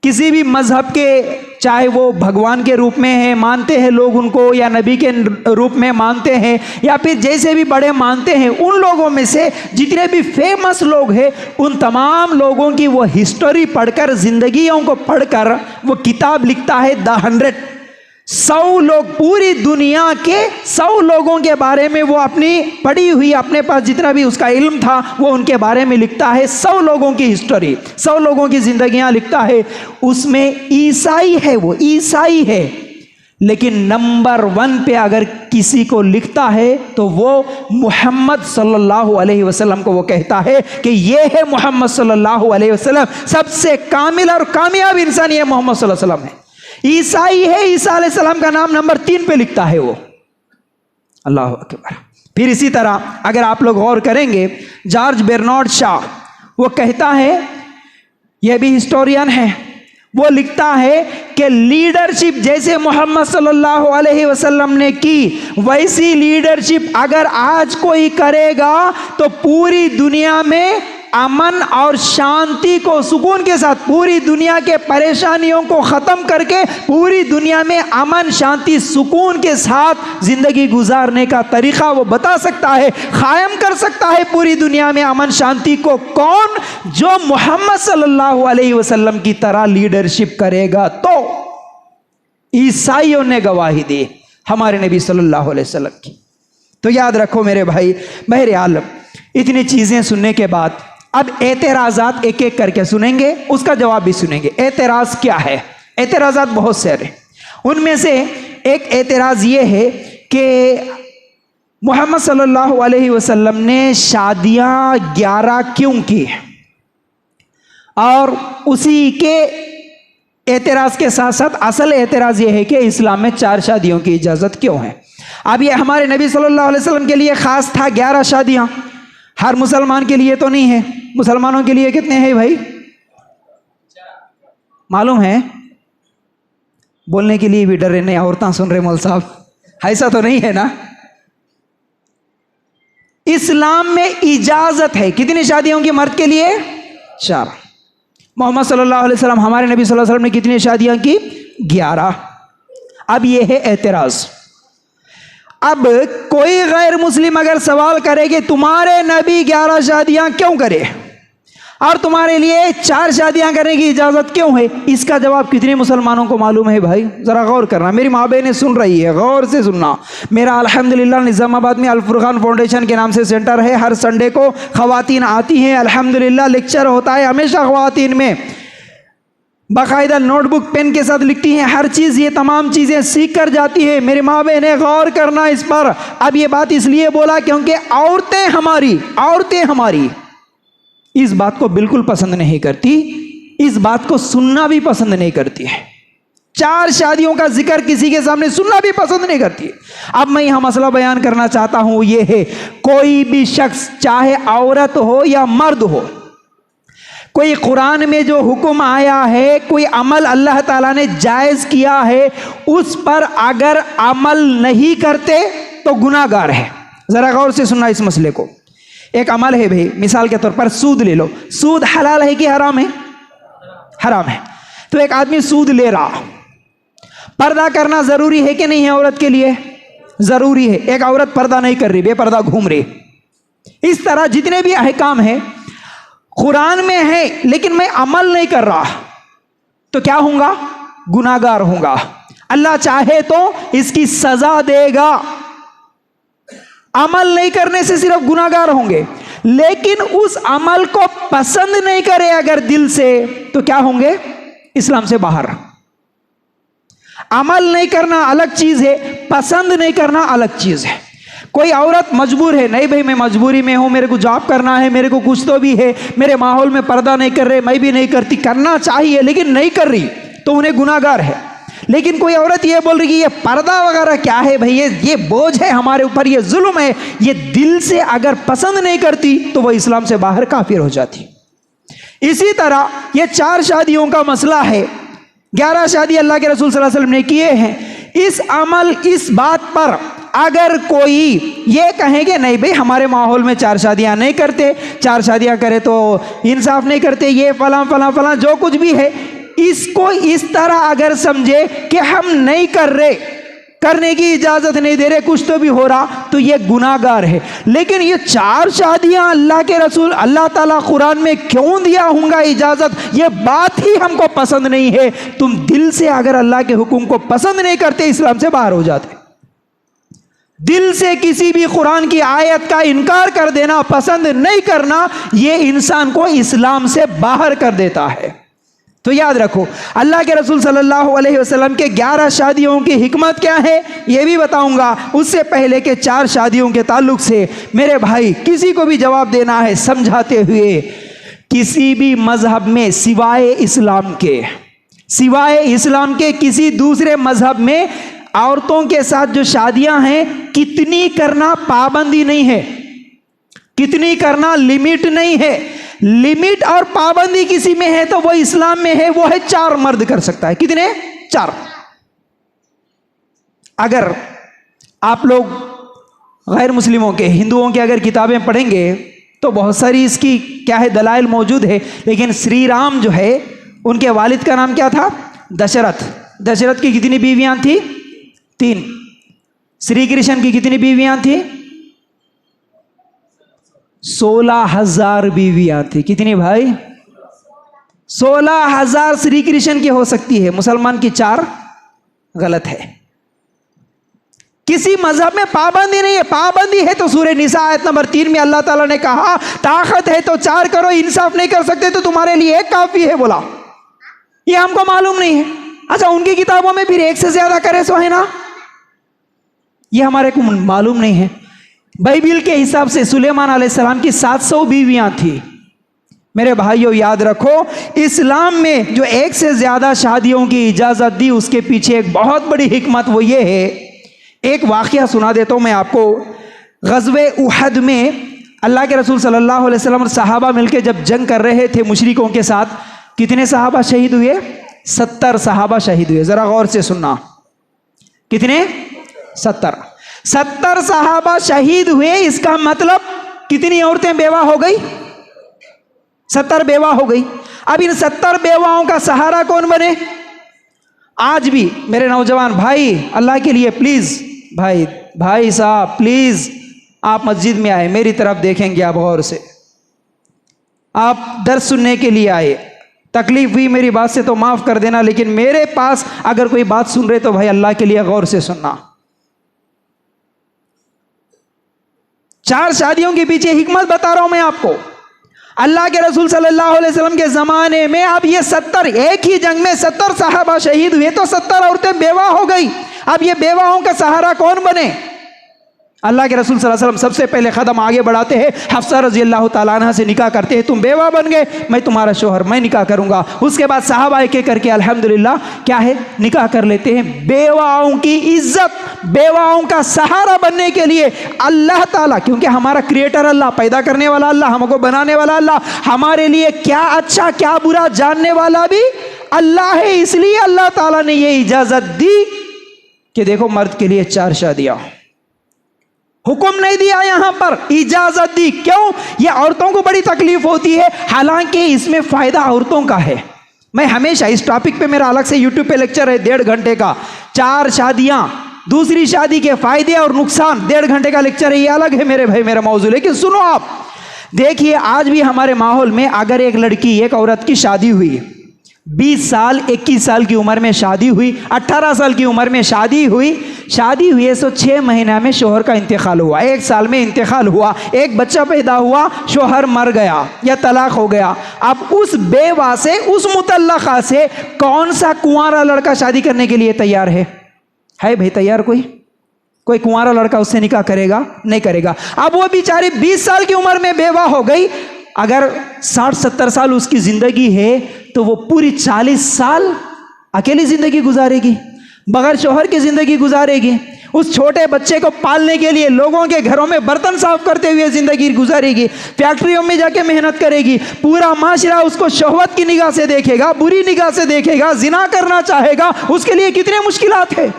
किसी भी मजहब के, चाहे वो भगवान के रूप में है मानते हैं लोग उनको, या नबी के रूप में मानते हैं, या फिर जैसे भी बड़े मानते हैं, उन लोगों में से जितने भी फेमस लोग हैं, उन तमाम लोगों की वो हिस्ट्री पढ़कर, जिंदगियों को पढ़कर वो किताब लिखता है द 100। 100 लोग, पूरी दुनिया के 100 लोगों के बारे में वो अपनी पढ़ी हुई, अपने पास जितना भी उसका इल्म था वो उनके बारे में लिखता है। 100 लोगों की हिस्ट्री, 100 लोगों की जिंदगियां लिखता है। उसमें ईसाई है, वो ईसाई है, लेकिन नंबर 1 पे अगर किसी को लिखता है तो वो मोहम्मद सल्लल्लाहु अलैहि वसल्लम को वो कहता है कि ये है मोहम्मद सल्लल्लाहु अलैहि वसल्लम, सबसे कामिल और कामयाब इंसान ये मोहम्मद सल्लल्लाहु अलैहि वसल्लम है। ईसाई है, ईसा अलैहि सलाम का नाम नंबर 3 पे लिखता है वो। अल्लाह अकबर। फिर इसी तरह अगर आप लोग गौर करेंगे, जॉर्ज बेर्नार्ड शॉ वो कहता है यह भी हिस्टोरियन है। वो लिखता है कि लीडरशिप जैसे मोहम्मद सल्लल्लाहु अलैहि वसल्लम ने की, वैसी लीडरशिप अगर आज कोई करेगा तो पूरी दुनिया में अमन और शांति को सुकून के साथ, पूरी दुनिया के परेशानियों को ख़त्म करके पूरी दुनिया में अमन शांति सुकून के साथ ज़िंदगी गुजारने का तरीक़ा वो बता सकता है, क़ायम कर सकता है पूरी दुनिया में अमन शांति को। कौन? जो मोहम्मद सल्लल्लाहु अलैहि वसल्लम की तरह लीडरशिप करेगा। तो ईसाइयों ने गवाही दी हमारे नबी सल्लल्लाहु अलैहि वसल्लम की। तो याद रखो मेरे भाई, बहरहाल इतनी चीज़ें सुनने के बाद अब एतराज़ात एक एक करके सुनेंगे, उसका जवाब भी सुनेंगे। एतराज़ क्या है? एतराज़ात बहुत सारे, उनमें से एक एतराज़ ये है कि मोहम्मद सल्लल्लाहु अलैहि वसल्लम ने शादियाँ 11 क्यों की, और उसी के एतराज़ के साथ साथ असल एतराज़ ये है कि इस्लाम में 4 शादियों की इजाज़त क्यों है। अब ये हमारे नबी सल्लल्लाहु अलैहि वसल्लम के लिए ख़ास था 11 शादियाँ, हर मुसलमान के लिए तो नहीं है। मुसलमानों के लिए कितने हैं भाई? मालूम है? बोलने के लिए भी डर रहे, नहीं औरतें सुन रहे मौल साहब, ऐसा तो नहीं है ना? इस्लाम में इजाजत है कितनी शादियों की मर्द के लिए? 4। मोहम्मद सल्लल्लाहु अलैहि वसल्लम, हमारे नबी सल्लल्लाहु अलैहि वसल्लम ने कितनी शादियां की? 11। अब यह है एतराज। अब कोई गैर मुस्लिम अगर सवाल करे कि तुम्हारे नबी 11 शादियां क्यों करे और तुम्हारे लिए 4 शादियां करने की इजाजत क्यों है, इसका जवाब कितने मुसलमानों को मालूम है भाई? जरा गौर करना, मेरी माँ बहनें सुन रही है, गौर से सुनना। मेरा अल्हम्दुलिल्लाह निज़ामाबाद में अल फुरकान फाउंडेशन के नाम से सेंटर है। हर संडे को ख़वातीन आती हैं, अल्हम्दुलिल्लाह लेक्चर होता है हमेशा ख़वातीन में, बाकायदा नोटबुक पेन के साथ लिखती हैं हर चीज़, ये तमाम चीज़ें सीख कर जाती है। मेरी माँ बहनें गौर करना इस पर। अब ये बात इसलिए बोला क्योंकि औरतें हमारी इस बात को बिल्कुल पसंद नहीं करती, इस बात को सुनना भी पसंद नहीं करती है। 4 शादियों का जिक्र किसी के सामने सुनना भी पसंद नहीं करती है। अब मैं यहां मसला बयान करना चाहता हूं, ये है कोई भी शख्स चाहे औरत हो या मर्द हो, कोई कुरान में जो हुक्म आया है, कोई अमल अल्लाह ताला ने जायज़ किया है, उस पर अगर अमल नहीं करते तो गुनाहगार है। ज़रा गौर से सुनना इस मसले को। एक अमल है भाई, मिसाल के तौर पर सूद ले लो। सूद हलाल है कि हराम है? हराम है। तो एक आदमी सूद ले रहा, पर्दा करना ज़रूरी है कि नहीं है औरत के लिए? ज़रूरी है। एक औरत पर्दा नहीं कर रही, बेपर्दा घूम रही। इस तरह जितने भी अहकाम है कुरान में है लेकिन मैं अमल नहीं कर रहा, तो क्या होगा? गुनाहगार होगा। अल्लाह चाहे तो इसकी सजा देगा। अमल नहीं करने से सिर्फ गुनाहगार होंगे, लेकिन उस अमल को पसंद नहीं करे अगर दिल से, तो क्या होंगे? इस्लाम से बाहर। अमल नहीं करना अलग चीज है, पसंद नहीं करना अलग चीज है। कोई औरत मजबूर है, नहीं भाई मैं मजबूरी में हूं, मेरे को जॉब करना है, मेरे को कुछ तो भी है, मेरे माहौल में पर्दा नहीं कर रहे, मैं भी नहीं करती, करना चाहिए लेकिन नहीं कर रही, तो उन्हें गुनाहगार है। लेकिन कोई औरत ये बोल रही कि ये पर्दा वगैरह क्या है भाई, ये बोझ है हमारे ऊपर, ये जुल्म है, ये दिल से अगर पसंद नहीं करती तो वह इस्लाम से बाहर काफिर हो जाती। इसी तरह ये 4 शादियों का मसला है। 11 शादी अल्लाह के रसूल सल्लल्लाहु अलैहि वसल्लम ने किए हैं। इस अमल, इस बात पर अगर कोई ये कहेंगे नहीं भाई हमारे माहौल में 4 शादियां नहीं करते, 4 शादियां करे तो इंसाफ नहीं करते, ये फलां फलां फलां जो कुछ भी है, इसको इस तरह अगर समझे कि हम नहीं कर रहे, करने की इजाजत नहीं दे रहे, कुछ तो भी हो रहा, तो ये गुनाहगार है। लेकिन ये 4 शादियां अल्लाह के रसूल, अल्लाह ताला कुरान में क्यों दिया होगा इजाजत, ये बात ही हमको पसंद नहीं है। तुम दिल से अगर अल्लाह के हुक्म को पसंद नहीं करते, इस्लाम से बाहर हो जाते। दिल से किसी भी कुरान की आयत का इनकार कर देना, पसंद नहीं करना, ये इंसान को इस्लाम से बाहर कर देता है। तो याद रखो, अल्लाह के रसूल सल्लल्लाहु अलैहि वसल्लम के 11 शादियों की हिकमत क्या है ये भी बताऊंगा। उससे पहले के 4 शादियों के ताल्लुक से मेरे भाई किसी को भी जवाब देना है समझाते हुए, किसी भी मजहब में सिवाय इस्लाम के किसी दूसरे मजहब में औरतों के साथ जो शादियां हैं, कितनी करना पाबंदी नहीं है, कितनी करना लिमिट नहीं है, लिमिट और पाबंदी किसी में है तो वो इस्लाम में है, वो है 4 मर्द कर सकता है। कितने? 4। अगर आप लोग गैर मुस्लिमों के, हिंदुओं की अगर किताबें पढ़ेंगे तो बहुत सारी इसकी क्या है दलाइल मौजूद है। लेकिन श्री राम जो है उनके वालिद का नाम क्या था? दशरथ। दशरथ की कितनी बीवियां थी? 3। श्री कृष्ण की कितनी बीवियां थी? 16,000 बीवियां थी। कितनी भाई? 16,000 श्री कृष्ण की हो सकती है, मुसलमान की 4 गलत है। किसी मजहब में पाबंदी नहीं है। पाबंदी है तो सूरह निसा आयत नंबर 3 में अल्लाह ताला ने कहा ताकत है तो 4 करो, इंसाफ नहीं कर सकते तो तुम्हारे लिए 1 काफी है बोला। ये हमको मालूम नहीं है। अच्छा, उनकी किताबों में फिर 1 से ज्यादा करे सो है ना, ये हमारे को मालूम नहीं है। बाइबिल के हिसाब से सुलेमान अलैहिस्सलाम की 700 बीवियां थी। मेरे भाइयों याद रखो, इस्लाम में जो 1 से ज्यादा शादियों की इजाजत दी उसके पीछे एक बहुत बड़ी हिकमत वो ये है। एक वाकया सुना देता हूं मैं आपको। ग़ज़वे उहद में अल्लाह के रसूल सल्लल्लाहु अलैहि वसल्लम और सहाबा मिलकर जब जंग कर रहे थे मुशरिकों के साथ, कितने सहाबा शहीद हुए? 70 सहाबा शहीद हुए। जरा गौर से सुनना, कितने? 70 सहाबा शहीद हुए। इसका मतलब कितनी औरतें बेवा हो गई? 70 बेवा हो गई। अब इन 70 बेवाओं का सहारा कौन बने? आज भी मेरे नौजवान भाई, अल्लाह के लिए प्लीज भाई साहब प्लीज आप मस्जिद में आए, मेरी तरफ देखेंगे आप गौर से। आप दर्स सुनने के लिए आए, तकलीफ हुई मेरी बात से तो माफ कर देना, लेकिन मेरे पास अगर कोई बात सुन रहे तो भाई अल्लाह के लिए गौर से सुनना। 4 शादियों के पीछे हिकमत बता रहा हूं मैं आपको। अल्लाह के रसूल सल्लल्लाहु अलैहि वसल्लम के ज़माने में अब ये 70, एक ही जंग में 70 सहाबा शहीद हुए तो 70 औरतें बेवा हो गई। अब ये बेवाओं का सहारा कौन बने? अल्लाह के रसूल सल्लल्लाहु अलैहि वसल्लम सबसे पहले कदम आगे बढ़ाते हैं, हफ्सा रजी अल्लाह ताला अन्हा से निकाह करते हैं। तुम बेवा बन गए, मैं तुम्हारा शोहर, मैं निकाह करूंगा। उसके बाद सहाबा एक एक करके अल्हम्दुलिल्लाह क्या है निकाह कर लेते हैं। बेवाओं की इज्जत, बेवाओं का सहारा बनने के लिए अल्लाह ताला, क्योंकि हमारा क्रिएटर अल्लाह, पैदा करने वाला अल्लाह, हमको बनाने वाला अल्लाह, हमारे लिए क्या अच्छा क्या बुरा जानने वाला भी अल्लाह है। इसलिए अल्लाह ताला ने ये इजाजत दी कि देखो मर्द के लिए 4 शादियां। हुक्म नहीं दिया, यहां पर इजाजत दी। क्यों? ये औरतों को बड़ी तकलीफ होती है, हालांकि इसमें फायदा औरतों का है। मैं हमेशा इस टॉपिक पे मेरा अलग से यूट्यूब पे लेक्चर है 1.5 घंटे का, 4 शादियां, दूसरी शादी के फायदे और नुकसान, 1.5 घंटे का लेक्चर है, ये अलग है मेरे भाई मेरा मौजूद। लेकिन सुनो आप, देखिए आज भी हमारे माहौल में अगर एक लड़की, एक औरत की शादी हुई, 20 साल 21 साल की उम्र में शादी हुई, 18 साल की उम्र में शादी हुई तो 6 महीना में शोहर का इंतकाल हुआ, 1 साल में इंतकाल हुआ, एक बच्चा पैदा हुआ, शोहर मर गया या तलाक हो गया। अब उस बेवा से, उस मुतल्लका से कौन सा कुंवारा लड़का शादी करने के लिए तैयार है भाई? तैयार कोई कुंवारा लड़का उससे निकाह करेगा? नहीं करेगा। अब वो बेचारी 20 साल की उम्र में बेवा हो गई, अगर 60-70 साल उसकी जिंदगी है तो वो पूरी 40 साल अकेली जिंदगी गुजारेगी, बगैर शोहर की जिंदगी गुजारेगी। उस छोटे बच्चे को पालने के लिए लोगों के घरों में बर्तन साफ करते हुए जिंदगी गुजारेगी, फैक्ट्रियों में जाके मेहनत करेगी। पूरा माशरा उसको शहवत की निगाह से देखेगा, बुरी निगाह से देखेगा, जिना करना चाहेगा। उसके लिए कितने मुश्किलात है।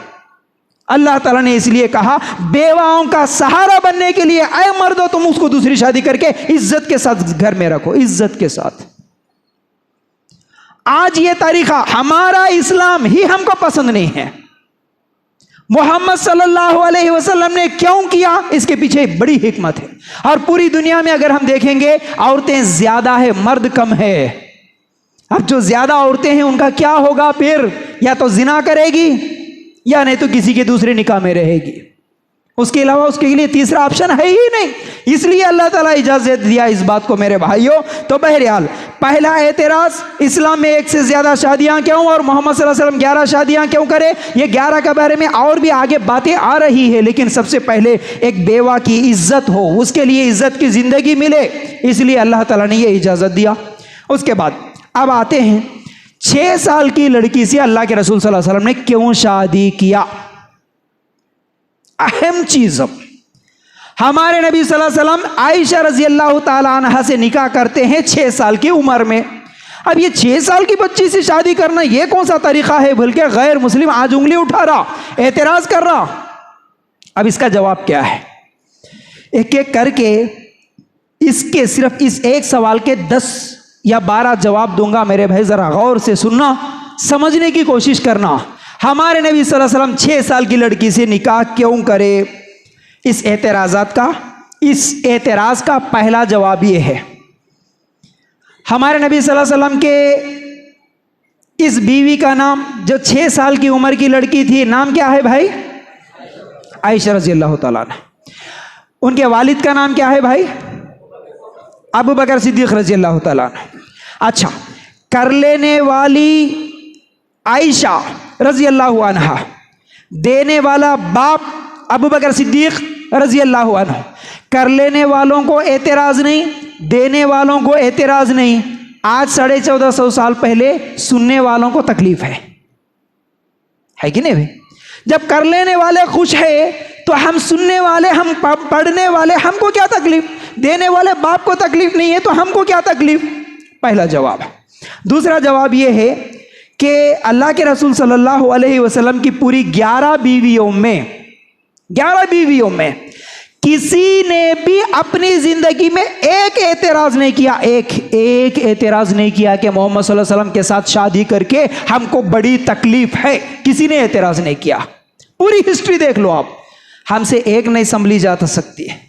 अल्लाह ताला ने इसलिए कहा बेवाओं का सहारा बनने के लिए ऐ मर्दो तुम उसको दूसरी शादी करके इज्जत के साथ घर में रखो, इज्जत के साथ। आज ये तरीका हमारा इस्लाम ही हमको पसंद नहीं है। मोहम्मद सल्लल्लाहु अलैहि वसल्लम ने क्यों किया, इसके पीछे बड़ी हिकमत है। और पूरी दुनिया में अगर हम देखेंगे औरतें ज्यादा है, मर्द कम है। अब जो ज्यादा औरतें हैं उनका क्या होगा फिर? या तो जिना करेगी या नहीं तो किसी के दूसरे निकाह में रहेगी। उसके अलावा उसके लिए तीसरा ऑप्शन है ही नहीं। इसलिए अल्लाह ताला इजाजत दिया इस बात को मेरे भाइयों। तो बहरहाल पहला एतराज, इस्लाम में 1 से ज्यादा शादियां क्यों और मोहम्मद सल्लल्लाहु अलैहि वसल्लम 11 शादियां क्यों करे? ये 11 के बारे में और भी आगे बातें आ रही है, लेकिन सबसे पहले एक बेवा की इज्जत हो, उसके लिए इज्जत की जिंदगी मिले, इसलिए अल्लाह ताला ने ये इजाजत दिया। उसके बाद अब आते हैं 6 साल की लड़की से अल्लाह के रसूल सल्लल्लाहु अलैहि वसल्लम ने क्यों शादी किया। अहम चीज, हमारे नबी सल्लल्लाहु अलैहि वसल्लम आयशा रजी अल्लाह ताला अन्हा से निकाह करते हैं 6 साल की उम्र में। अब ये 6 साल की बच्ची से शादी करना ये कौन सा तरीका है? बल्कि गैर मुस्लिम आज उंगली उठा रहा, एतराज कर रहा। अब इसका जवाब क्या है? एक एक करके इसके सिर्फ इस एक सवाल के 10 या 12 जवाब दूंगा मेरे भाई, जरा गौर से सुनना, समझने की कोशिश करना। हमारे नबी सल्लल्लाहु अलैहि वसल्लम 6 साल की लड़की से निकाह क्यों करे? इस एतराज का पहला जवाब ये है, हमारे नबी सल्लल्लाहु अलैहि वसल्लम के इस बीवी का नाम, जो 6 साल की उम्र की लड़की थी, नाम क्या है भाई? आयशा रजी अल्लाह ताला अन्हा। उनके वालिद का नाम क्या है भाई? अबू बकर सिद्दीक रजी अल्लाह ताला अन्हा। अच्छा, कर लेने वाली आयशा रजी अल्लाह अन्हा, देने वाला बाप अबू बकर सिद्दीक रजी अल्लाह अन्हु। कर लेने वालों को एतराज नहीं, देने वालों को एतराज नहीं। आज 1450 साल पहले सुनने वालों को तकलीफ है कि नहीं भाई? जब कर लेने वाले खुश है तो हम सुनने वाले, हम पढ़ने वाले, हमको क्या तकलीफ? देने वाले बाप को तकलीफ नहीं है तो हमको क्या तकलीफ? पहला जवाब। दूसरा जवाब यह है कि अल्लाह के रसूल सल्लल्लाहु अलैहि वसल्लम की पूरी 11 बीवियों में किसी ने भी अपनी जिंदगी में एक एतराज नहीं किया, एक एतराज नहीं किया कि मोहम्मद सल्लल्लाहु अलैहि वसल्लम के साथ शादी करके हमको बड़ी तकलीफ है। किसी ने एतराज नहीं किया। पूरी हिस्ट्री देख लो आप, हमसे एक नहीं संभली जा सकती है,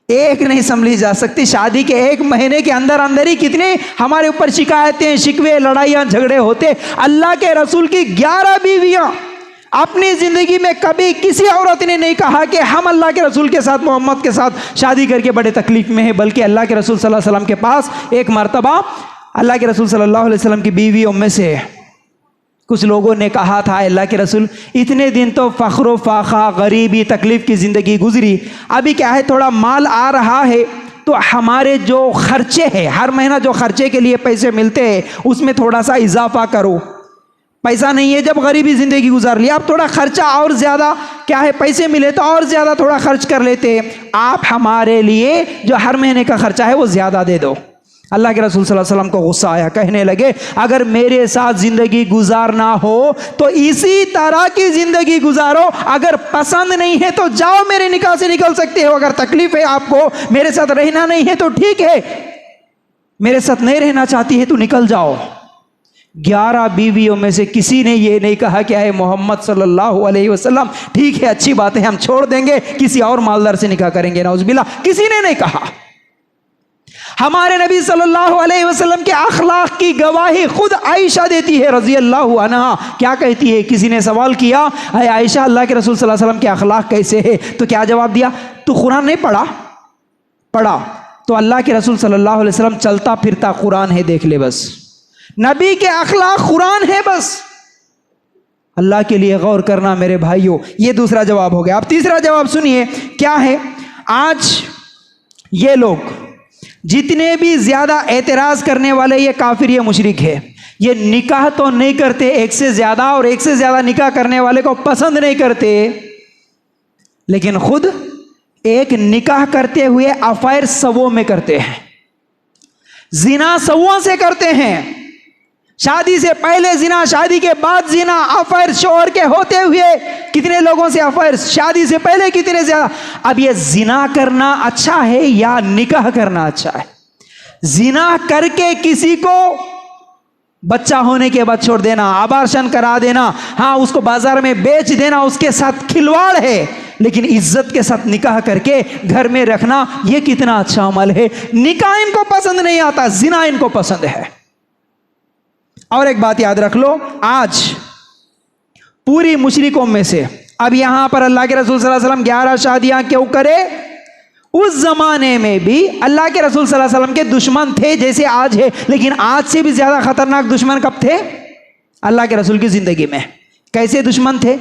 एक नहीं संभली जा सकती। शादी के 1 महीने के अंदर अंदर ही कितने हमारे ऊपर शिकायतें, शिकवे, लड़ाइयाँ, झगड़े होते। अल्लाह के रसूल की 11 बीवियाँ, अपनी जिंदगी में कभी किसी औरत ने नहीं कहा कि हम अल्लाह के रसूल के साथ, मोहम्मद के साथ शादी करके बड़े तकलीफ में है। बल्कि अल्लाह के रसूल सल्लल्लाहु अलैहि वसल्लम के पास एक मर्तबा अल्लाह के रसूल सल्लल्लाहु अलैहि वसल्लम की बीवियों में से कुछ लोगों ने कहा था, अल्लाह के रसूल इतने दिन तो फ़ख्र फाखा, गरीबी, तकलीफ़ की ज़िंदगी गुजरी, अभी क्या है थोड़ा माल आ रहा है तो हमारे जो खर्चे हैं, हर महीना जो खर्चे के लिए पैसे मिलते हैं उसमें थोड़ा सा इजाफा करो। पैसा नहीं है, जब गरीबी ज़िंदगी गुजार लिया, अब थोड़ा खर्चा और ज़्यादा क्या है, पैसे मिले तो और ज़्यादा थोड़ा खर्च कर लेते, आप हमारे लिए जो हर महीने का खर्चा है वो ज़्यादा दे दो। अल्लाह के रसूल सल्लल्लाहु अलैहि वसल्लम को गुस्सा आया, कहने लगे अगर मेरे साथ ज़िंदगी गुजारना हो तो इसी तरह की ज़िंदगी गुजारो, अगर पसंद नहीं है तो जाओ, मेरे निकाह से निकल सकते हो। अगर तकलीफ़ है आपको, मेरे साथ रहना नहीं है तो ठीक है, मेरे साथ नहीं रहना चाहती है तो निकल जाओ। 11 बीवियों में से किसी ने ये नहीं कहा क्या है मोहम्मद सल्लल्लाहु अलैहि वसल्लम ठीक है, अच्छी बात है, हम छोड़ देंगे, किसी और मालदार से निकाह करेंगे, नाउज़ुबिल्लाह, किसी ने नहीं कहा। हमारे नबी सल्लल्लाहु अलैहि वसल्लम के अखलाक की गवाही खुद आयशा देती है रजी अल्लाह अन्हा। क्या कहती है? किसी ने सवाल किया, अरे आयशा अल्लाह के रसूल सल्लल्लाहु अलैहि वसल्लम के अखलाक कैसे है? तो क्या जवाब दिया? तू कुरान नहीं पढ़ा तो अल्लाह के रसूल सल्लल्लाहु अलैहि वसल्लम चलता फिरता कुरान है, देख ले बस, नबी के अखलाक कुरान है बस। अल्लाह के लिए गौर करना मेरे भाइयों। ये दूसरा जवाब हो गया। अब तीसरा जवाब सुनिए क्या है। आज ये लोग जितने भी ज्यादा एतराज करने वाले, ये काफिर, ये मुशरिक है, ये निकाह तो नहीं करते एक से ज्यादा, और एक से ज्यादा निकाह करने वाले को पसंद नहीं करते, लेकिन खुद एक निकाह करते हुए अफायर सवों में करते हैं, जिना सवों से करते हैं। शादी से पहले जिना, शादी के बाद जिना, अफायर शोहर के होते हुए कितने लोगों से अफायर, शादी से पहले कितने ज्यादा। अब ये जिना करना अच्छा है या निकाह करना अच्छा है? जिना करके किसी को बच्चा होने के बाद छोड़ देना, आबार्शन करा देना, हाँ उसको बाजार में बेच देना, उसके साथ खिलवाड़ है, लेकिन इज्जत के साथ निकाह करके घर में रखना, यह कितना अच्छा अमल है। निकाह इनको पसंद नहीं आता, जिना इनको पसंद है। और एक बात याद रख लो, आज पूरी मुशरिकों में से, अब यहां पर अल्लाह के रसूल सल्लल्लाहु अलैहि वसल्लम 11 शादियां क्यों करे? उस जमाने में भी अल्लाह के रसूल सल्लल्लाहु अलैहि वसल्लम के दुश्मन थे जैसे आज है, लेकिन आज से भी ज्यादा खतरनाक दुश्मन कब थे? अल्लाह के रसूल की जिंदगी में। कैसे दुश्मन थे?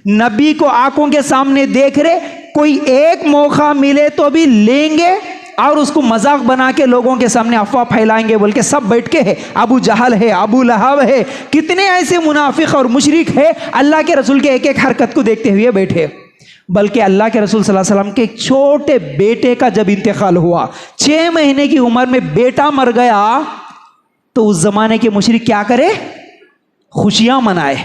नबी को आंखों के सामने देख रहे, कोई एक मौका मिले तो भी लेंगे और उसको मजाक बना के लोगों के सामने अफवाह फैलाएंगे बोल के सब बैठ के है। अबू जहल है, अबू लहब है, कितने ऐसे मुनाफिक और मुशरिक है, अल्लाह के रसूल के एक एक हरकत को देखते हुए बैठे। बल्कि अल्लाह के रसूल सल्लल्लाहु अलैहि वसल्लम के एक छोटे बेटे का जब इंतकाल हुआ, 6 महीने की उम्र में बेटा मर गया, तो उस जमाने के मुशरिक क्या करे? खुशियां मनाए।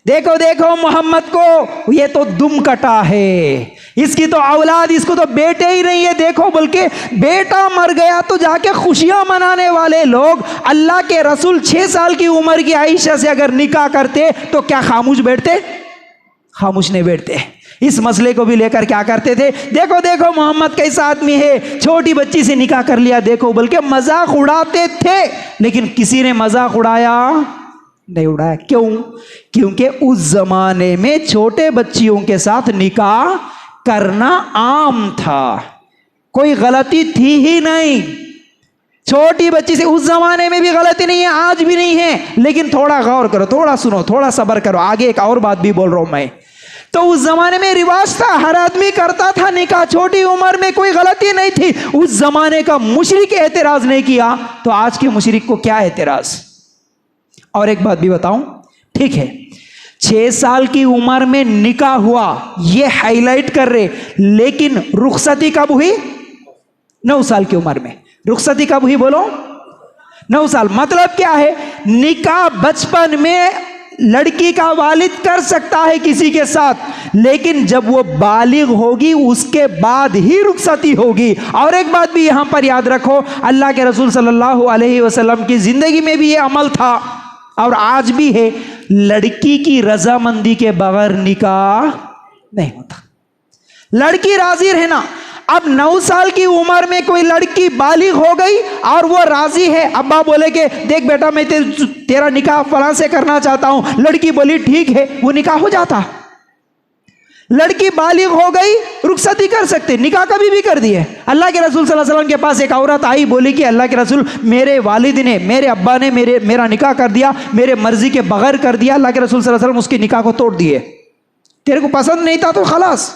देखो देखो मोहम्मद को, ये तो दुम कटा है, इसकी तो औलाद, इसको तो बेटे ही नहीं है, देखो, बल्कि बेटा मर गया तो जाके खुशियां मनाने वाले लोग अल्लाह के रसूल 6 साल की उम्र की आयशा से अगर निकाह करते तो क्या खामोश बैठते? खामोश नहीं बैठते। इस मसले को भी लेकर क्या करते थे? देखो देखो मोहम्मद कैसा आदमी है, छोटी बच्ची से निकाह कर लिया, देखो, बल्कि मजाक उड़ाते थे। लेकिन किसी ने मजाक उड़ाया नहीं? उड़ाया। क्यों? क्योंकि उस जमाने में छोटे बच्चियों के साथ निकाह करना आम था, कोई गलती थी ही नहीं। छोटी बच्ची से उस जमाने में भी गलती नहीं है, आज भी नहीं है, लेकिन थोड़ा गौर करो, थोड़ा सुनो, थोड़ा सब्र करो, आगे एक और बात भी बोल रहा हूं मैं। तो उस जमाने में रिवाज था, हर आदमी करता था निकाह, छोटी उम्र में कोई गलती नहीं थी। उस जमाने का मुशरिक एतराज नहीं किया, तो आज के मुशरिक को क्या एतराज? और एक बात भी बताऊं, ठीक है, 6 साल की उम्र में निकाह हुआ, ये हाईलाइट कर रहे, लेकिन रुखसती कब हुई? 9 साल की उम्र में। रुखसती कब हुई बोलो? 9 साल। मतलब क्या है? निकाह बचपन में लड़की का वालिद कर सकता है किसी के साथ, लेकिन जब वो बालिग होगी उसके बाद ही रुखसती होगी। और एक बात भी यहां पर याद रखो, अल्लाह के रसूल सल्लल्लाहु अलैहि वसल्लम की जिंदगी में भी ये अमल था और आज भी है, लड़की की रजामंदी के बगैर निकाह नहीं होता। लड़की राजी रहना। अब 9 साल की उम्र में कोई लड़की बालिग हो गई और वो राजी है, अब्बा बोले कि देख बेटा मैं तेरा निकाह फलां से करना चाहता हूं, लड़की बोली ठीक है, वो निकाह हो जाता। लड़की बालिग हो गई, रुखसती कर सकते, निकाह कभी भी कर दिए। अल्लाह के रसूल सल्लल्लाहु अलैहि वसल्लम के पास एक औरत आई, बोली कि अल्लाह के रसूल, मेरे वालिद ने, मेरे अब्बा ने मेरा निकाह कर दिया, मेरे मर्जी के बगैर कर दिया। अल्लाह के रसूल सल्लल्लाहु अलैहि वसल्लम उसके निकाह को तोड़ दिए, तेरे को पसंद नहीं था तो खलास।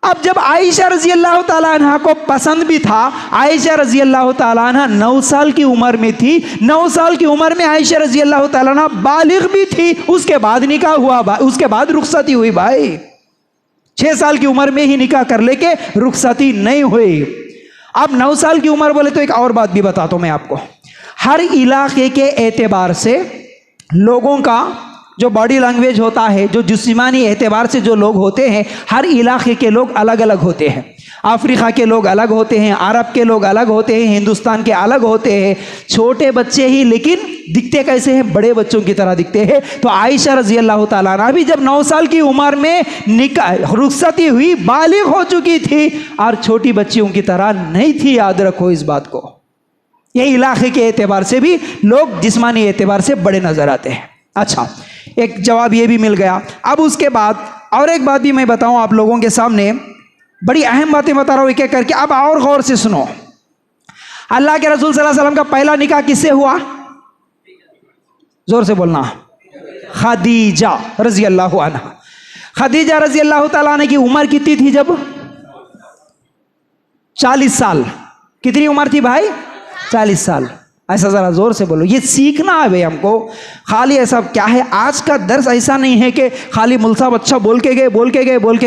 अब जब आयशा रजी अल्लाह ताला अन्हा को पसंद भी था, आयशा रजी अल्लाह ताला अन्हा 9 साल की उम्र में थी, 9 साल की उम्र में आयशा रजी अल्लाह ताला अन्हा बालिग भी थी, उसके बाद निकाह हुआ, उसके बाद रुखसती हुई। भाई 6 साल की उम्र में ही निकाह कर लेके रुखसती नहीं हुई। अब 9 साल की उम्र बोले तो एक और बात भी बताता हूं मैं आपको। हर इलाके के एतबार से लोगों का जो बॉडी लैंग्वेज होता है, जो जिस्मानी एतबार से जो लोग होते हैं, हर इलाके के लोग अलग अलग होते हैं। अफ्रीका के लोग अलग होते हैं, अरब के लोग अलग होते हैं, हिंदुस्तान के अलग होते हैं। छोटे बच्चे ही लेकिन दिखते कैसे हैं? बड़े बच्चों की तरह दिखते हैं। तो आयशा रजी अल्लाह ताला अन्हा भी जब 9 साल की उम्र में निकाह रुखसती हुई, बालिग हो चुकी थी और छोटी बच्चियों की तरह नहीं थी। याद रखो इस बात को। ये इलाके के एतबार से भी लोग जिस्मानी एतबार से बड़े नजर आते हैं। अच्छा, एक जवाब ये भी मिल गया। अब उसके बाद और एक बात भी मैं बताऊं आप लोगों के सामने, बड़ी अहम बातें बता रहा हूं एक एक करके, अब और गौर से सुनो। अल्लाह के रसूल सल्लल्लाहु अलैहि वसल्लम का पहला निकाह किससे हुआ? जोर से बोलना। खदीजा रजी अल्लाह अन्हा। खदीजा रजी अल्लाह ताला अन्हा की उम्र कितनी थी जब? 40 साल। कितनी उम्र थी भाई? 40 साल। ऐसा जरा जोर से बोलो, ये सीखना है भाई हमको। खाली ऐसा क्या है, आज का दर्स ऐसा नहीं है कि खाली मुल्ला बच्चा बोल के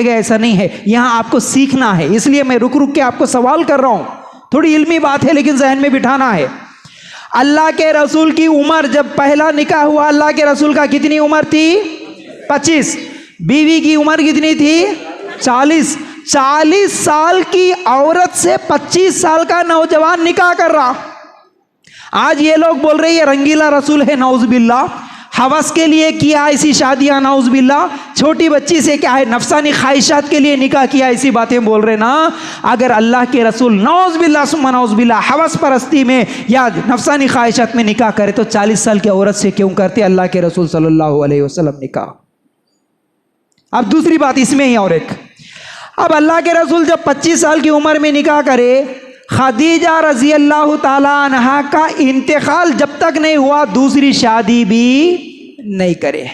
गए, ऐसा नहीं है। यहाँ आपको सीखना है, इसलिए मैं रुक रुक के आपको सवाल कर रहा हूँ। थोड़ी इल्मी बात है लेकिन जहन में बिठाना है। अल्लाह के रसूल की उम्र जब पहला निकाह हुआ, अल्लाह के रसूल का कितनी उम्र थी? 25। बीवी की उम्र कितनी थी? 40। 40 साल की औरत से 25 साल का नौजवान निकाह कर रहा। आज ये लोग बोल रहे हैं रंगीला रसूल है, नाउज़-बिल्लाह, हवस के लिए किया ऐसी शादियां, नाउज़-बिल्लाह, छोटी बच्ची से क्या है नफसानी ख्वाहिशात के लिए निकाह किया, ऐसी बातें बोल रहे ना। अगर अल्लाह के रसूल नाउज़-बिल्लाह सुम्मा नाउज़-बिल्लाह हवस परस्ती में या नफसानी ख्वाहिशात में निकाह करे तो 40 साल की औरत से क्यों करते अल्लाह के रसूल सल्लल्लाहु अलैहि वसल्लम निकाह? अब दूसरी बात इसमें ही और एक, अब अल्लाह के रसूल जब 25 साल की उम्र में निकाह करे, खदीजा रजी अल्लाह ताला अन्हा का इंतकाल जब तक नहीं हुआ दूसरी शादी भी नहीं करे।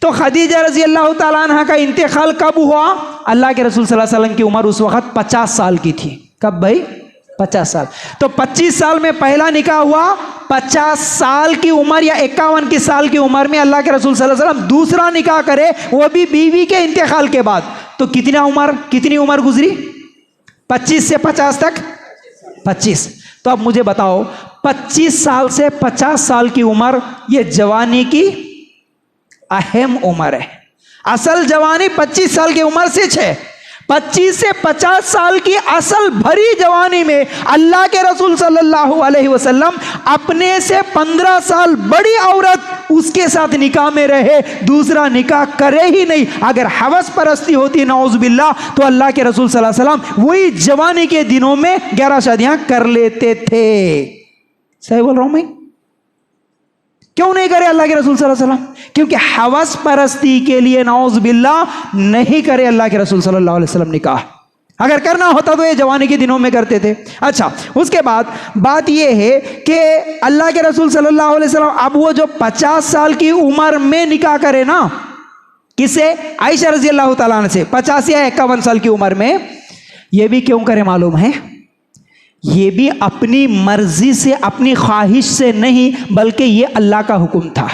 तो खदीजा रजी अल्लाह ताला अन्हा का इंतकाल कब हुआ? अल्लाह के रसूल सल्लल्लाहु अलैहि वसल्लम की उम्र उस वक्त 50 साल की थी। कब भाई? 50 साल। तो 25 साल में पहला निकाह हुआ, 50 साल की उम्र या 51 की साल की उम्र में अल्लाह के रसूल सल्लल्लाहु अलैहि वसल्लम दूसरा निकाह करे, वो भी बीवी के इंतकाल के बाद। तो कितनी उम्र गुजरी? 25 से 50 तक 25। तो अब मुझे बताओ 25 साल से 50 साल की उम्र ये जवानी की अहम उम्र है। असल जवानी 25 साल की उम्र से 25 से 50 साल की असल भरी जवानी में अल्लाह के रसूल सल्लल्लाहु अलैहि वसल्लम अपने से 15 साल बड़ी औरत उसके साथ निकाह में रहे, दूसरा निकाह करे ही नहीं। अगर हवस परस्ती होती नौजुबिल्लाह तो अल्लाह के रसूल सल्लल्लाहु अलैहि वसल्लम वही जवानी के दिनों में 11 शादियां कर लेते थे। सही बोल रहा हूं मैं? क्यों नहीं करे अल्लाह के रसूल सल्लल्लाहु अलैहि वसल्लम? क्योंकि हवस परस्ती के लिए नौजुबिल्लाह नहीं करे अल्लाह के रसूल सल्लल्लाहु अलैहि वसल्लम निकाह। अगर करना होता तो ये जवानी के दिनों में करते थे। अच्छा, उसके बाद बात ये है कि अल्लाह के रसूल सल्लल्लाहु अलैहि वसल्लम अब वो जो 50 साल की उम्र में निकाह करे ना, किससे? आयशा रजी अल्लाह तआला अन्हा से 50 या 51 साल की उम्र में। ये भी क्यों करे मालूम है? ये भी अपनी मर्जी से, अपनी ख्वाहिश से नहीं, बल्कि ये अल्लाह का हुक्म था।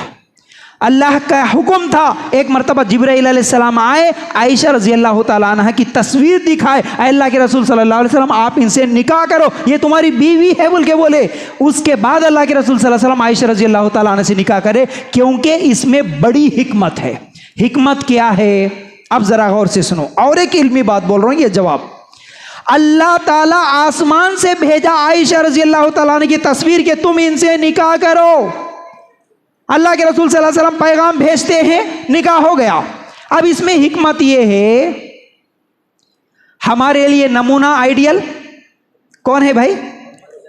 अल्लाह का हुक्म था। एक मरतबा जिब्राइल अलैहिस्सलाम आए, आयशा रजी अल्लाह तआला अन्हा की तस्वीर दिखाए, अल्लाह के रसूल सल्लल्लाहु अलैहि वसल्लम आप इनसे निकाह करो, ये तुम्हारी बीवी है बोल के बोले। उसके बाद अल्लाह के रसूल सल्लल्लाहु अलैहि वसल्लम आयशा रजी अल्लाह तआला अन्हा से निकाह करे, क्योंकि इसमें बड़ी हिकमत है। हिकमत क्या है? अब जरा गौर से सुनो, और एक इल्मी बात बोल रहा हूं, ये जवाब अल्लाह ताला आसमान से भेजा आयशा रजी अल्लाह तआला अन्हा की तस्वीर के तुम इनसे निकाह करो। अल्लाह के रसूल सल्लल्लाहु अलैहि वसल्लम पैगाम भेजते हैं, निकाह हो गया। अब इसमें हिकमत यह है, हमारे लिए नमूना आइडियल कौन है भाई?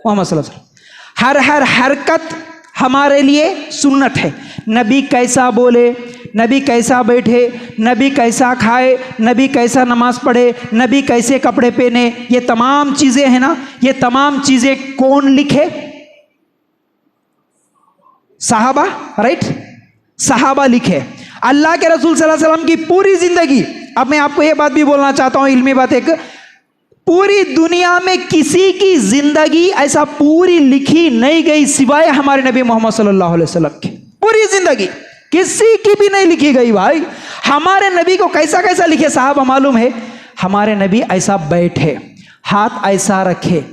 मोहम्मद सल्लल्लाहु अलैहि वसल्लम। हर हरकत हमारे लिए सुन्नत है। नबी कैसा बोले, नबी कैसा बैठे, नबी कैसा खाए, नबी कैसा नमाज पढ़े, नबी कैसे कपड़े पहने, ये तमाम चीजें हैं ना, ये तमाम चीजें कौन लिखे? सहाबा, राइट? सहाबा लिखे। अल्लाह के रसूल सल्लल्लाहु अलैहि वसल्लम की पूरी जिंदगी, अब मैं आपको यह बात भी बोलना चाहता हूं, इल्मी बात एक, पूरी दुनिया में किसी की जिंदगी ऐसा पूरी लिखी नहीं गई सिवाय हमारे नबी मोहम्मद सल्लल्लाहु अलैहि वसल्लम की। पूरी जिंदगी किसी की भी नहीं लिखी गई भाई। हमारे नबी को कैसा कैसा लिखे साहब मालूम है? हमारे नबी ऐसा बैठे, हाथ ऐसा रखे,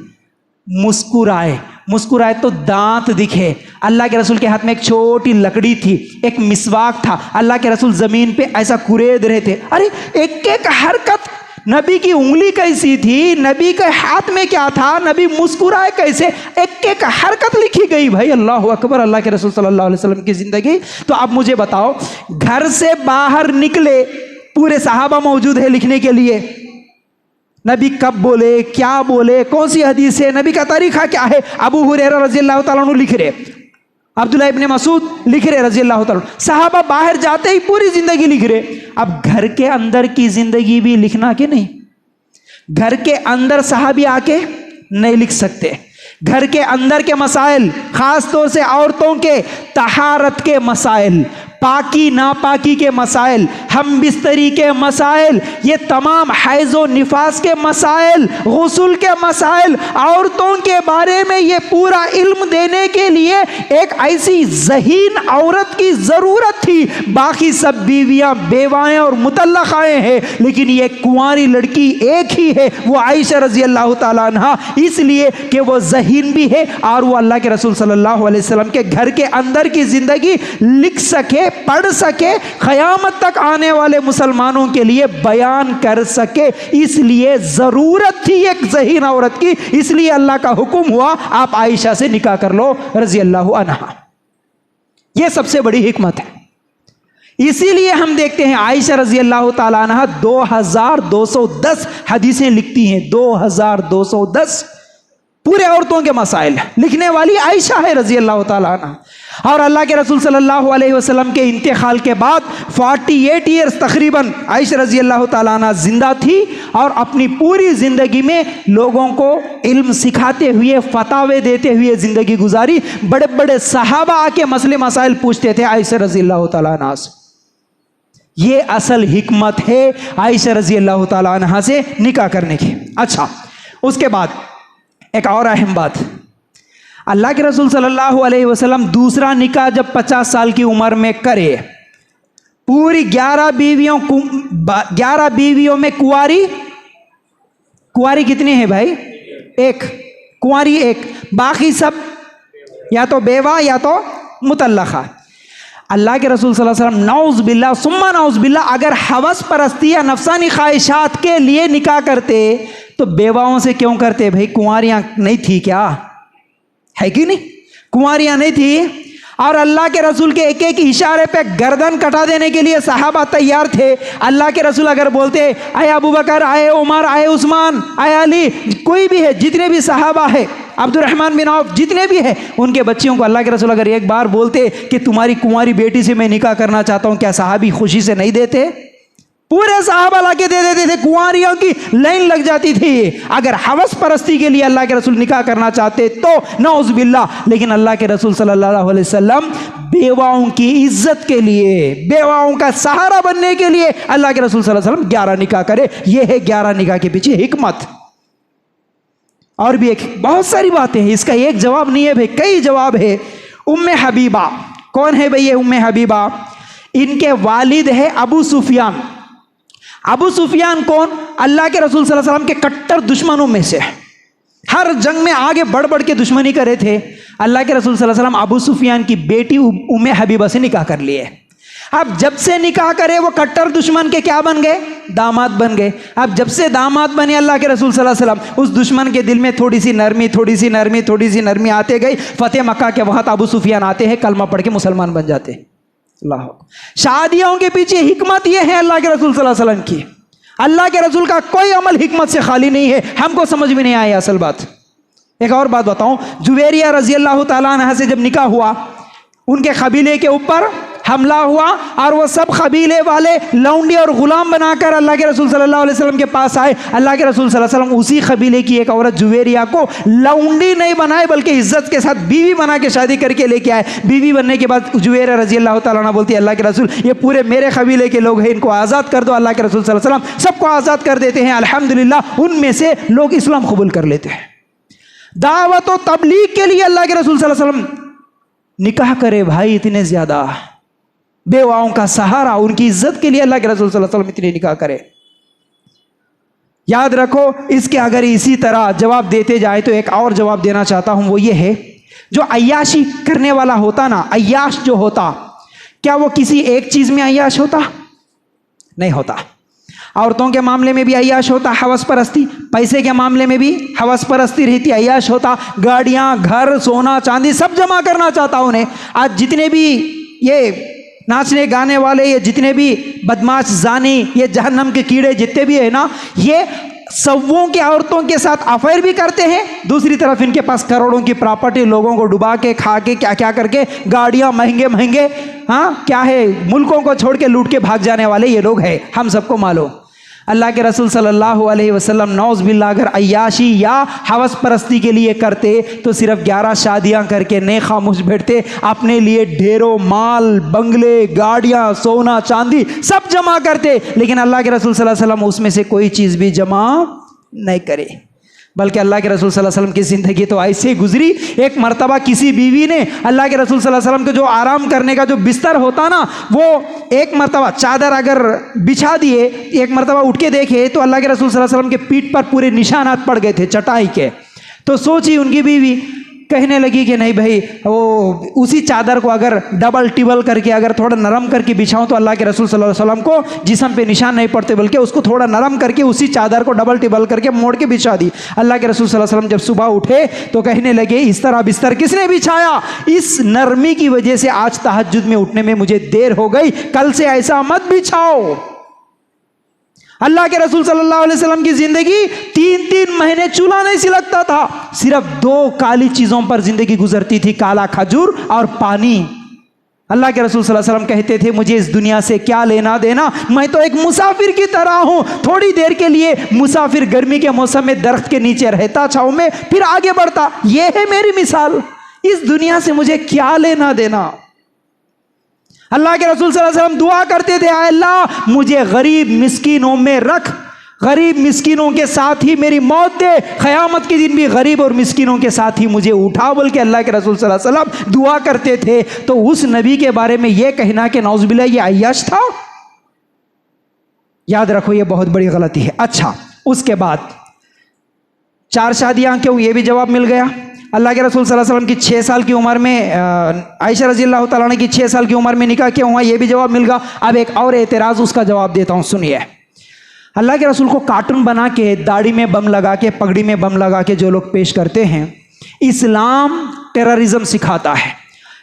मुस्कुराए, मुस्कुराए तो दांत दिखे। अल्लाह के रसूल के हाथ में एक छोटी लकड़ी थी, एक मिसवाक था, अल्लाह के रसूल जमीन पे ऐसा कुरेद रहे थे। अरे एक एक हरकत, नबी की उंगली कैसी थी, नबी के हाथ में क्या था, नबी मुस्कुराए कैसे, एक एक हरकत लिखी गई भाई। अल्लाह अकबर, अल्लाह के रसूल सल्लल्लाहु अलैहि वसल्लम की जिंदगी। तो अब मुझे बताओ, घर से बाहर निकले, पूरे सहाबा मौजूद है लिखने के लिए, नबी कब बोले, क्या बोले, कौन सी हदीस है, नबी का तरीका क्या है। अबू हुरैरा रजी अल्लाह तआला अन्हु लिख रहे, अब्दुल्लाह इब्ने मसूद लिख रहे रजी अल्लाह तआला, सहाबा बाहर जाते ही पूरी जिंदगी लिख रहे। अब घर के अंदर की जिंदगी भी लिखना कि नहीं? घर के अंदर सहाबी आके नहीं लिख सकते। घर के अंदर के मसाइल, खास तौर से औरतों के तहारत के मसाइल, पाकी नापाकी के मसाइल, हम बिस्तरी के मसाइल, ये तमाम हैज़ो निफास के मसाइल, गुस्ल के मसाइल, औरतों के बारे में ये पूरा इल्म देने के लिए एक ऐसी ज़हीन औरत की ज़रूरत थी। बाकी सब बीवियाँ बेवाएँ और मुतल्लक़ाएँ हैं, लेकिन ये कुंवारी लड़की एक ही है, वो आयशा रज़ी अल्लाह ताला अन्हा, इसलिए कि वो ज़हीन भी है और वो अल्लाह के रसूल सल्लल्लाहु अलैहि वसल्लम के घर के अंदर की ज़िंदगी लिख सके, पढ़ सके, क़यामत तक आने वाले मुसलमानों के लिए बयान कर सके। इसलिए ज़रूरत थी एक ज़हीन औरत की, इसलिए अल्लाह का हुक्म हुआ आप आयशा से निकाह कर लो रज़ी अल्लाह अन्हा। यह सबसे बड़ी हिकमत है। इसीलिए हम देखते हैं आयशा रज़ी अल्लाह ताला अन्हा 2210 हदीसें लिखती हैं, 2210 पूरे औरतों के मसाइल लिखने वाली आयशा है रज़ी अल्लाह ताला अन्हा। और अल्लाह के रसूल सल्लल्लाहु अलैहि वसल्लम के इंतकाल के बाद 48 ईयर्स तकरीबन आयशा रज़ी अल्लाह ताला अन्हा जिंदा थी और अपनी पूरी ज़िंदगी में लोगों को इल्म सिखाते हुए, फतावे देते हुए ज़िंदगी गुजारी। बड़े बड़े सहाबा आके मसले मसाइल पूछते थे आयशा रज़ी अल्लाह ताला अन्हा से। ये असल हिकमत है आयशा रज़ी अल्लाह ताला अन्हा से निकाह करने की। अच्छा, उसके बाद एक और अहम बात, अल्लाह के रसूल सल्लल्लाहु अलैहि वसल्लम दूसरा निकाह जब 50 साल की उम्र में करे, पूरी 11 बीवियों में कुंवारी कितनी है भाई? एक कुंवारी, एक, बाकी सब या तो बेवा या तो मुतल्लका। अल्लाह के रसूल सल्लल्लाहु अलैहि वसल्लम नौज़ बिल्लाह सुम्मा नौज़ बिल्लाह अगर हवस परस्ती या नफसानी ख्वाहिशात के लिए निकाह करते तो बेवाओं से क्यों करते भाई? कुंवारियां नहीं थी क्या? है कि नहीं? कुंवारियां नहीं थी? और अल्लाह के रसूल के एक एक इशारे पे गर्दन कटा देने के लिए सहाबा तैयार थे। अल्लाह के रसूल अगर बोलते आए अबू बकर, आए उमर, आए उस्मान, आए अली, कोई भी है, जितने भी सहाबा है, अब्दुर्रहमान बिन औफ, जितने भी है, उनके बच्चियों को अल्लाह के रसूल अगर एक बार बोलते कि तुम्हारी कुंवारी बेटी से मैं निकाह करना चाहता हूं, क्या सहाबी खुशी से नहीं देते? पूरे सहाबा लाके दे देते थे, कुंवारियों की लाइन लग जाती थी। अगर हवस परस्ती के लिए अल्लाह के रसूल निकाह करना चाहते तो नौज़ बिल्लाह। लेकिन अल्लाह के रसूल सल्लल्लाहु अलैहि वसल्लम बेवाओं की इज्जत के लिए, बेवाओं का सहारा बनने के लिए अल्लाह के रसूल सल्लल्लाहु अलैहि वसल्लम 11 निकाह करे। यह है 11 निकाह के पीछे हिकमत। और भी एक बहुत सारी बातें हैं, इसका एक जवाब नहीं है भाई, कई जवाब है। उम्मे हबीबा कौन है भाई? ये उम्मे हबीबा, इनके वालिद है अबू सुफियान। अबू सुफियान कौन? अल्लाह के रसूल सल्लल्लाहु अलैहि वसल्लम के कट्टर दुश्मनों में से, हर जंग में आगे बढ़ बढ़ के दुश्मनी करे थे। अल्लाह के रसूल सल्लल्लाहु अलैहि वसल्लम अबू सुफियान की बेटी उम्मे हबीबा से निकाह कर लिए। अब जब से निकाह करे वो कट्टर दुश्मन के क्या बन गए? दामाद बन गए। अब जब से दामाद बने अल्लाह के रसूल सल्लल्लाहु अलैहि वसल्लम, उस दुश्मन के दिल में थोड़ी सी नरमी आते गई। फतेह मक्का के वक्त अबू सुफियान आते हैं, कलमा पढ़ के मुसलमान बन जाते हैं। अल्लाह, शादियों के पीछे हिकमत यह है अल्लाह के रसूल सल्लल्लाहु अलैहि वसल्लम की। अल्लाह के रसूल का कोई अमल हिकमत से खाली नहीं है। हमको समझ में नहीं आई असल बात। एक और बात बताऊं, जुवेरिया रजी अल्लाह ताला अन्हा से जब निकाह हुआ, उनके कबीले के ऊपर हमला हुआ और वो सब कबीले वाले लौंडी और गुलाम बनाकर अल्लाह के रसूल सल्लल्लाहु अलैहि वसल्लम के पास आए। अल्लाह के रसूल सल्लल्लाहु अलैहि वसल्लम उसी कबीले की एक औरत जुवेरिया को लौंडी नहीं बनाए बल्कि इज्जत के साथ बीवी बना के शादी करके लेके आए। बीवी बनने के बाद जुवेरिया रजी अल्लाह ताला अन्हा बोलती है, अल्लाह के रसूल ये पूरे मेरे कबीले के लोग हैं, इनको आज़ाद कर दो। अल्लाह के रसूल सल्लल्लाहु अलैहि वसल्लम सबको आज़ाद कर देते हैं। अल्हम्दुलिल्लाह उनमें से लोग इस्लाम कबूल कर लेते हैं। दावत और तबलीग के लिए अल्लाह के रसूल सल्लल्लाहु अलैहि वसल्लम निकाह करे भाई, इतने ज्यादा बेवाओं का सहारा, उनकी इज्जत के लिए अल्लाह के रसूल सल्लल्लाहु अलैहि वसल्लम इतने निकाह करे। याद रखो, इसके अगर इसी तरह जवाब देते जाए तो एक और जवाब देना चाहता हूं, वो ये है, जो अय्याशी करने वाला होता ना, अय्याश जो होता, क्या वो किसी एक चीज में अय्याश होता? नहीं होता। औरतों के मामले में भी अय्याश होता, हवस परस्ती। पैसे के मामले में भी हवस परस्ती रहती, अय्याश होता। गाड़ियां, घर, सोना चांदी सब जमा करना चाहता उन्हें। आज जितने भी ये नाचने गाने वाले, ये जितने भी बदमाश जानी, ये जहन्नम के कीड़े जितने भी है ना, ये सवों के औरतों के साथ अफेयर भी करते हैं। दूसरी तरफ इनके पास करोड़ों की प्रॉपर्टी, लोगों को डुबा के, खा के, क्या क्या करके, गाड़ियां महंगे महंगे, हाँ क्या है, मुल्कों को छोड़ के लूट के भाग जाने वाले ये लोग हैं, हम सबको मालूम। अल्लाह के रसूल सल्लल्लाहु अलैहि वसल्लम नौज़ बिल्लाह अगर अय्याशी या हवस परस्ती के लिए करते तो सिर्फ 11 शादियां करके नहीं खामोश बैठते, अपने लिए ढेरों माल, बंगले, गाड़ियां, सोना चांदी सब जमा करते। लेकिन अल्लाह के रसूल सल्लल्लाहु अलैहि वसल्लम उसमें से कोई चीज़ भी जमा नहीं करे, बल्कि अल्लाह के रसूल सल्लल्लाहु अलैहि वसल्लम की ज़िंदगी तो ऐसे गुजरी। एक मर्तबा किसी बीवी ने अल्लाह के रसूल सल्लल्लाहु अलैहि वसल्लम के जो आराम करने का जो बिस्तर होता ना, वो एक मर्तबा चादर अगर बिछा दिए, एक मर्तबा उठ के देखे तो अल्लाह के रसूल सल्लल्लाहु अलैहि वसल्लम के पीठ पर पूरे निशानात पड़ गए थे चटाई के। तो सोची उनकी बीवी, कहने लगी कि नहीं भाई, वो उसी चादर को अगर डबल टिबल करके अगर थोड़ा नरम करके बिछाऊं तो अल्लाह के रसूल सल्लल्लाहु अलैहि वसल्लम को जिस्म पे निशान नहीं पड़ते, बल्कि उसको थोड़ा नरम करके उसी चादर को डबल टिबल करके मोड़ के बिछा दी। अल्लाह के रसूल सल्लल्लाहु अलैहि वसल्लम जब सुबह उठे तो कहने लगे, इस तरह बिस्तर किसने बिछाया? इस नरमी की वजह से आज तहज्जुद में उठने में मुझे देर हो गई, कल से ऐसा मत बिछाओ। अल्लाह के रसूल सल्लल्लाहु अलैहि वसल्लम की जिंदगी 3-3 महीने चूल्हा नहीं सिलकता था, सिर्फ 2 काली चीजों पर जिंदगी गुजरती थी, काला खजूर और पानी। अल्लाह के रसूल सल्लल्लाहु अलैहि वसल्लम कहते थे, मुझे इस दुनिया से क्या लेना देना, मैं तो एक मुसाफिर की तरह हूं, थोड़ी देर के लिए मुसाफिर गर्मी के मौसम में दरख्त के नीचे रहता छांव में, फिर आगे बढ़ता, यह है मेरी मिसाल। इस दुनिया से मुझे क्या लेना देना। अल्लाह के रसूल सल्लल्लाहु अलैहि वसल्लम दुआ करते थे, अल्लाह मुझे गरीब मिस्कीनों में रख, गरीब मिस्किनों के साथ ही मेरी मौत दे, क़यामत के दिन भी गरीब और मिस्किनों के साथ ही मुझे उठा, बोल के अल्लाह के रसूल सल्लल्लाहु अलैहि वसल्लम दुआ करते थे। तो उस नबी के बारे में यह कहना कि नौज़ुबिल्लाह ये अय्याश था, याद रखो ये बहुत बड़ी गलती है। अच्छा, उसके बाद 4 शादियां क्यों, ये भी जवाब मिल गया। अल्लाह के रसूल सल्लल्लाहु अलैहि वसल्लम की 6 साल की उम्र में आयशा रज़ी अल्लाह तआला अन्हा की 6 साल की उम्र में निकाह क्यों हुआ, ये भी जवाब मिल गया। अब एक और एतराज़, उसका जवाब देता हूँ, सुनिए। अल्लाह के रसूल को कार्टून बना के, दाढ़ी में बम लगा के, पगड़ी में बम लगा के जो लोग पेश करते हैं, इस्लाम टेररिज्म सिखाता है,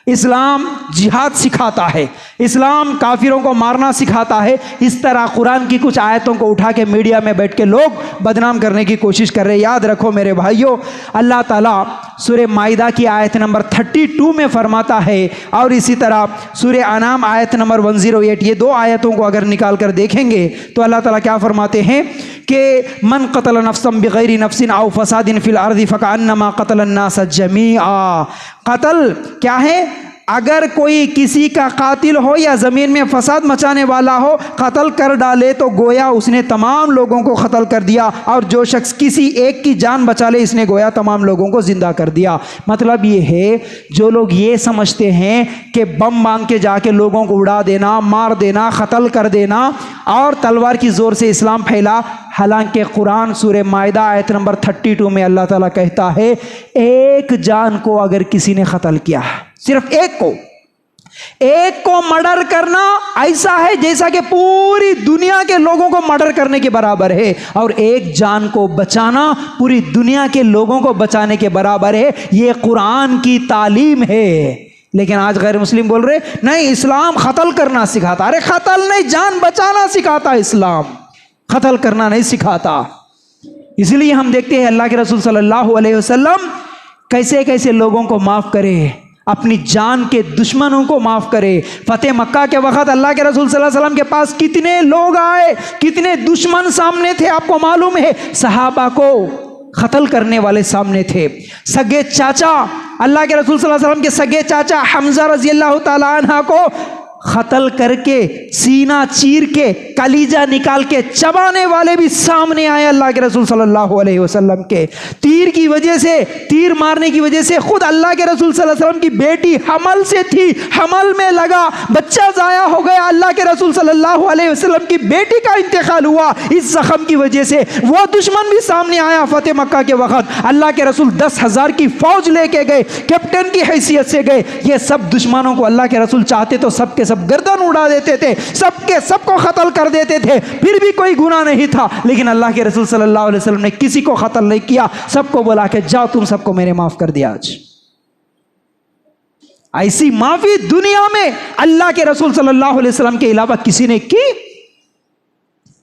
इस्लाम जिहाद सिखाता है, इस्लाम काफिरों को मारना सिखाता है। इस तरह कुरान की कुछ आयतों को उठा के मीडिया में बैठ के लोग बदनाम करने की कोशिश कर रहे हैं। याद रखो मेरे भाइयों, अल्लाह ताला सूरह माइदा की आयत नंबर 32 में फरमाता है, और इसी तरह सूरह अनाम आयत नंबर 108, ये 2 आयतों को अगर निकाल कर देखेंगे तो अल्लाह ताला क्या फरमाते हैं कि मन क़तल नफ्सन बिग़ैरि नफ्सिन औ फ़सादिन फ़िल अर्ज़ि फ़कअन्नमा क़तलन नास जमीआ। कत्ल क्या है? अगर कोई किसी का कातिल हो या ज़मीन में फसाद मचाने वाला हो, कत्ल कर डाले तो गोया उसने तमाम लोगों को कत्ल कर दिया, और जो शख्स किसी एक की जान बचा ले, इसने गोया तमाम लोगों को ज़िंदा कर दिया। मतलब ये है, जो लोग ये समझते हैं कि बम बांध के जाके लोगों को उड़ा देना, मार देना, कत्ल कर देना और तलवार की ज़ोर से इस्लाम फैला, हालांकि कुरान सूरह माइदा आयत नंबर 32 में अल्लाह ताला कहता है, एक जान को अगर किसी ने कत्ल किया, सिर्फ एक को मर्डर करना ऐसा है जैसा कि पूरी दुनिया के लोगों को मर्डर करने के बराबर है, और एक जान को बचाना पूरी दुनिया के लोगों को बचाने के बराबर है। ये कुरान की तालीम है। लेकिन आज गैर मुस्लिम बोल रहे नहीं, इस्लाम कत्ल करना सिखाता। अरे कत्ल नहीं, जान बचाना सिखाता इस्लाम, कत्ल करना नहीं सिखाता। इसलिए हम देखते हैं अल्लाह के रसूल सल्लल्लाहु अलैहि वसल्लम कैसे कैसे लोगों को माफ़ करे, अपनी जान के दुश्मनों को माफ़ करे। फतेह मक्का के वक़्त अल्लाह के रसूल सल्लल्लाहु अलैहि वसल्लम के पास कितने लोग आए, कितने दुश्मन सामने थे, आपको मालूम है। सहाबा को कत्ल करने वाले सामने थे। सगे चाचा, अल्लाह के रसूल सल्लल्लाहु अलैहि वसल्लम के सगे चाचा हमजा रज़ी अल्लाह तआला अन्हा को कत्ल करके, सीना चीर के, कलीजा निकाल के चबाने वाले भी सामने आए अल्लाह के रसूल सल्लल्लाहु अलैहि वसल्लम के। तीर की वजह से, तीर मारने की वजह से खुद अल्लाह के रसूल सल्लल्लाहु अलैहि वसल्लम की बेटी हमल से थी, हमल में लगा, बच्चा ज़ाया हो गया। अल्लाह के रसूल सल्लल्लाहु अलैहि वसल्लम की बेटी का इंतकाल हुआ। इस जख्म की वजह से वो दुश्मन भी सामने आया। फतेह मक्का के वक़्त अल्लाह के रसूल 10,000 की फौज लेके गए, कैप्टन की हैसियत से गए। ये सब दुश्मनों को अल्लाह के रसूल चाहते तो सबके सब गर्दन उड़ा देते थे, सबके सबको कत्ल कर देते थे, फिर भी कोई गुनाह नहीं था। लेकिन अल्लाह के रसूल सल्लल्लाहु अलैहि वसल्लम ने किसी को कत्ल नहीं किया, सबको बोला कि जाओ तुम सबको मैंने माफ कर दिया। आज ऐसी माफी दुनिया में अल्लाह के रसूल सल्लल्लाहु अलैहि वसल्लम के अलावा किसी ने की?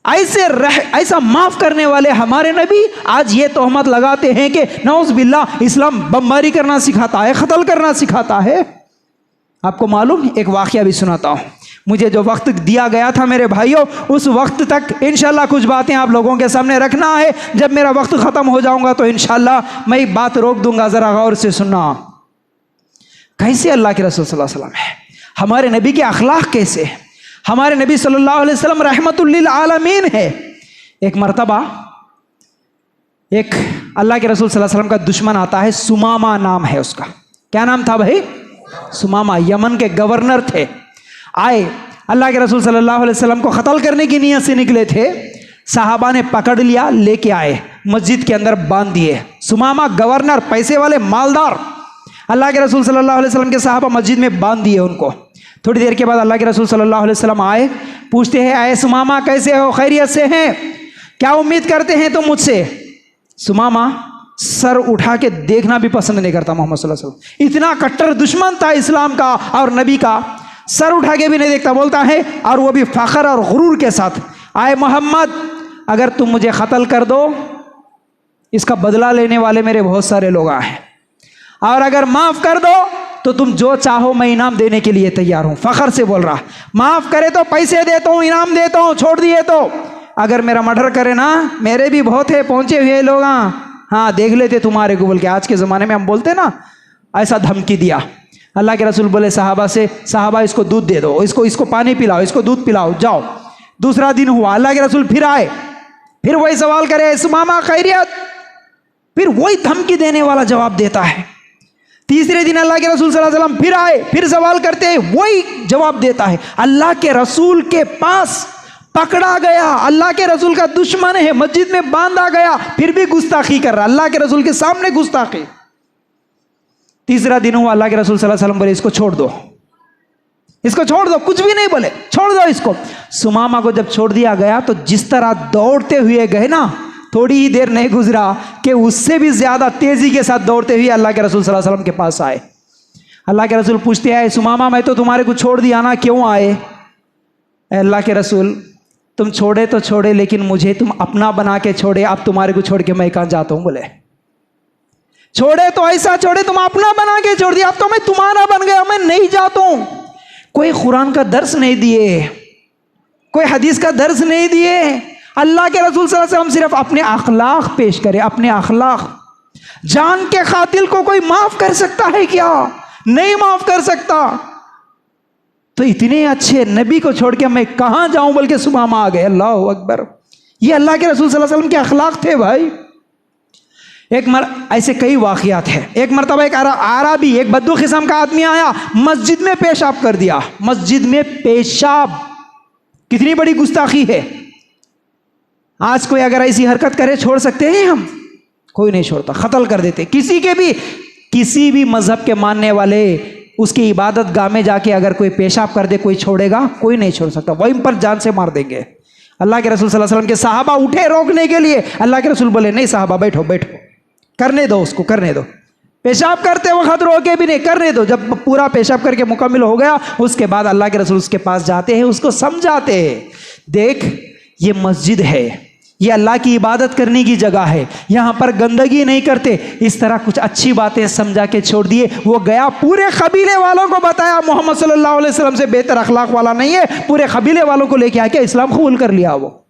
ऐसा माफ करने वाले हमारे नबी आज ये तोहमत लगाते हैं कि नौज़ बिल्लाह इस्लाम बमबारी करना सिखाता है, कत्ल करना सिखाता है। आपको मालूम, एक वाक़या भी सुनाता हूँ। मुझे जो वक्त दिया गया था मेरे भाइयों, उस वक्त तक इंशाल्लाह कुछ बातें आप लोगों के सामने रखना है। जब मेरा वक्त ख़त्म हो जाऊंगा तो इंशाल्लाह मैं बात रोक दूंगा, ज़रा गौर से सुनना। कैसे अल्लाह के रसूल सल्लल्लाहु अलैहि वसल्लम है, हमारे नबी के अखलाक कैसे, हमारे नबी सल्लल्लाहु अलैहि वसल्लम रहमतुल लिल आलमीन है। एक मरतबा एक अल्लाह के रसूल सल्लल्लाहु अलैहि वसल्लम का दुश्मन आता है, सुमामा नाम है उसका। क्या नाम था भाई? सुमामा, यमन के गवर्नर थे। आए अल्लाह के रसूल सल्लल्लाहु अलैहि वसल्लम को कत्ल करने की नीयत से निकले थे। साहबा ने पकड़ लिया, लेके आए, मस्जिद के अंदर बांध दिए। सुमामा गवर्नर, पैसे वाले, मालदार। अल्लाह के रसूल सल्लल्लाहु अलैहि वसल्लम के साहबा मस्जिद में बांध दिए उनको। थोड़ी देर के बाद अल्लाह के रसूल सल्लल्लाहु अलैहि वसल्लम आए, पूछते हैं, आए सुमामा कैसे हो, खैरियत से हैं, क्या उम्मीद करते हैं तुम मुझसे? सुमामा सर उठा के देखना भी पसंद नहीं करता मोहम्मद सल्लल्लाहु अलैहि वसल्लम। इतना कट्टर दुश्मन था इस्लाम का और नबी का, सर उठा के भी नहीं देखता। बोलता है, और वो भी फख्र और गुरूर के साथ, आए मोहम्मद अगर तुम मुझे कत्ल कर दो, इसका बदला लेने वाले मेरे बहुत सारे लोग आए, और अगर माफ़ कर दो तो तुम जो चाहो मैं इनाम देने के लिए तैयार हूँ। फ़ख्र से बोल रहा, माफ़ करे तो पैसे देता हूँ, इनाम देता हूँ, छोड़ दिए तो अगर मेरा मर्डर करे ना, मेरे भी बहुत है पहुँचे हुए लोग, हाँ देख लेते तुम्हारे को, बोल के आज के ज़माने में हम बोलते ना, ऐसा धमकी दिया। अल्लाह के रसूल बोले साहबा से, साहबा इसको दूध दे दो, इसको पानी पिलाओ, इसको दूध पिलाओ, जाओ। दूसरा दिन हुआ, अल्लाह के रसूल फिर आए, फिर वही सवाल करे, सुमामा खैरियत, फिर वही धमकी देने वाला जवाब देता है। तीसरे दिन अल्लाह के रसूल सल्लल्लाहु अलैहि वसल्लम फिर आए, फिर सवाल करते हैं, वही जवाब देता है। अल्लाह के रसूल के पास पकड़ा गया, अल्लाह के रसूल का दुश्मन है, मस्जिद में बांधा गया, फिर भी गुस्ताखी कर रहा, अल्लाह के रसूल के सामने गुस्ताखी। तीसरा दिन हुआ, अल्लाह के रसूल सल्लल्लाहु अलैहि वसल्लम बोले, इसको छोड़ दो, इसको छोड़ दो, कुछ भी नहीं बोले, छोड़ दो इसको। सुमामा को जब छोड़ दिया गया तो जिस तरह दौड़ते हुए गए ना, थोड़ी ही देर नहीं गुजरा कि उससे भी ज्यादा तेजी के साथ दौड़ते हुए अल्लाह के रसूल सल्लल्लाहु अलैहि वसल्लम के पास आए। अल्लाह के रसूल पूछते हैं, सुमामा मैं तो तुम्हारे को छोड़ दिया ना, क्यों आए? अल्लाह के रसूल तुम छोड़े तो छोड़े, लेकिन मुझे तुम अपना बना के छोड़े, अब तुम्हारे को छोड़ के मैं कहाँ जाता हूँ? बोले छोड़े तो ऐसा छोड़े, तुम अपना बना के छोड़ दिया, अब तो मैं तुम्हारा बन गया, मैं नहीं जाता हूँ। कोई कुरान का दर्स नहीं दिए, कोई हदीस का दर्स नहीं दिए। अल्लाह के रसूल सल्लल्लाहु अलैहि वसल्लम सिर्फ अपने अखलाक पेश करे, अपने अखलाक। जान के कातिल को कोई माफ कर सकता है क्या? नहीं माफ कर सकता। तो इतने अच्छे नबी को छोड़ के मैं कहां जाऊं, बल्कि सुमामा आ गए। अल्लाह अकबर, ये अल्लाह के रसूल सल्लल्लाहु अलैहि वसल्लम के अखलाक थे भाई। ऐसे कई वाक़ियात हैं। एक मरतबा एक आराबी, एक बद्दू किस्म का आदमी आया, मस्जिद में पेशाब कर दिया। मस्जिद में पेशाब, कितनी बड़ी गुस्ताखी है। आज कोई अगर ऐसी हरकत करे, छोड़ सकते हैं हम? कोई नहीं छोड़ता, कत्ल कर देते। किसी भी मजहब के मानने वाले उसकी इबादत गाह में जाके अगर कोई पेशाब कर दे, कोई छोड़ेगा? कोई नहीं छोड़ सकता, वहीं पर जान से मार देंगे। अल्लाह के रसूल सल्लल्लाहु अलैहि वसल्लम के सहाबा उठे रोकने के लिए, अल्लाह के रसूल बोले, नहीं साहबा बैठो बैठो, करने दो उसको, करने दो। पेशाब करते वक्त रोके भी नहीं, करने दो। जब पूरा पेशाब करके मुकम्मल हो गया, उसके बाद अल्लाह के रसूल उसके पास जाते हैं, उसको समझाते हैं, देख ये मस्जिद है, ये अल्लाह की इबादत करने की जगह है, यहाँ पर गंदगी नहीं करते। इस तरह कुछ अच्छी बातें समझा के छोड़ दिए। वो गया, पूरे कबीले वालों को बताया मोहम्मद सल्लल्लाहु अलैहि वसल्लम से बेहतर अखलाक वाला नहीं है। पूरे कबीले वालों को लेके आके इस्लाम कबूल कर लिया वो।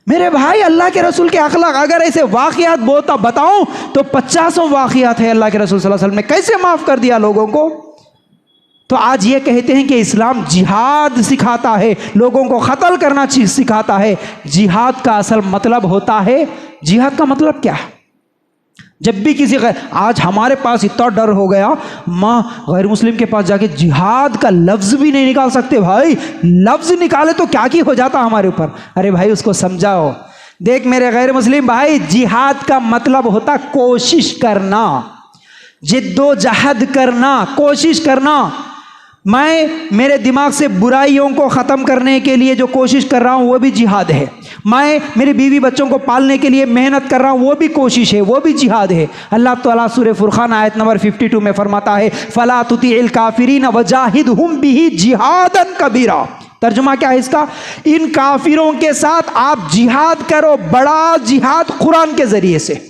मेरे भाई, अल्लाह के रसूल के अखलाक, अगर ऐसे वाक़ियात बताऊं तो 50 वाक़ियात है अल्लाह के रसूल सल्लल्लाहु अलैहि वसल्लम ने कैसे माफ़ कर दिया लोगों को। तो आज ये कहते हैं कि इस्लाम जिहाद सिखाता है, लोगों को कत्ल करना सिखाता है। जिहाद का असल मतलब होता है, जिहाद का मतलब क्या? जब भी किसी आज हमारे पास इतना डर हो गया, माँ गैर मुस्लिम के पास जाके जिहाद का लफ्ज़ भी नहीं निकाल सकते भाई। लफ्ज़ निकाले तो क्या हो जाता हमारे ऊपर। अरे भाई उसको समझाओ। देख मेरे गैर मुस्लिम भाई, जिहाद का मतलब होता कोशिश करना, जिद्दोजहद करना, कोशिश करना। मैं मेरे दिमाग से बुराइयों को ख़त्म करने के लिए जो कोशिश कर रहा हूँ वो भी जिहाद है। मैं मेरे बीवी बच्चों को पालने के लिए मेहनत कर रहा हूँ, वो भी कोशिश है, वो भी जिहाद है। अल्लाह ताला सूरह फुरक़ान आयत नंबर 52 में फरमाता है, फ़ला तुतिइल काफ़िरीन वजाहिदहुम बिही जिहादन कबीरा। तर्जुमा क्या है इसका? इन काफिरों के साथ आप जिहाद करो, बड़ा जिहाद कुरान के ज़रिए से।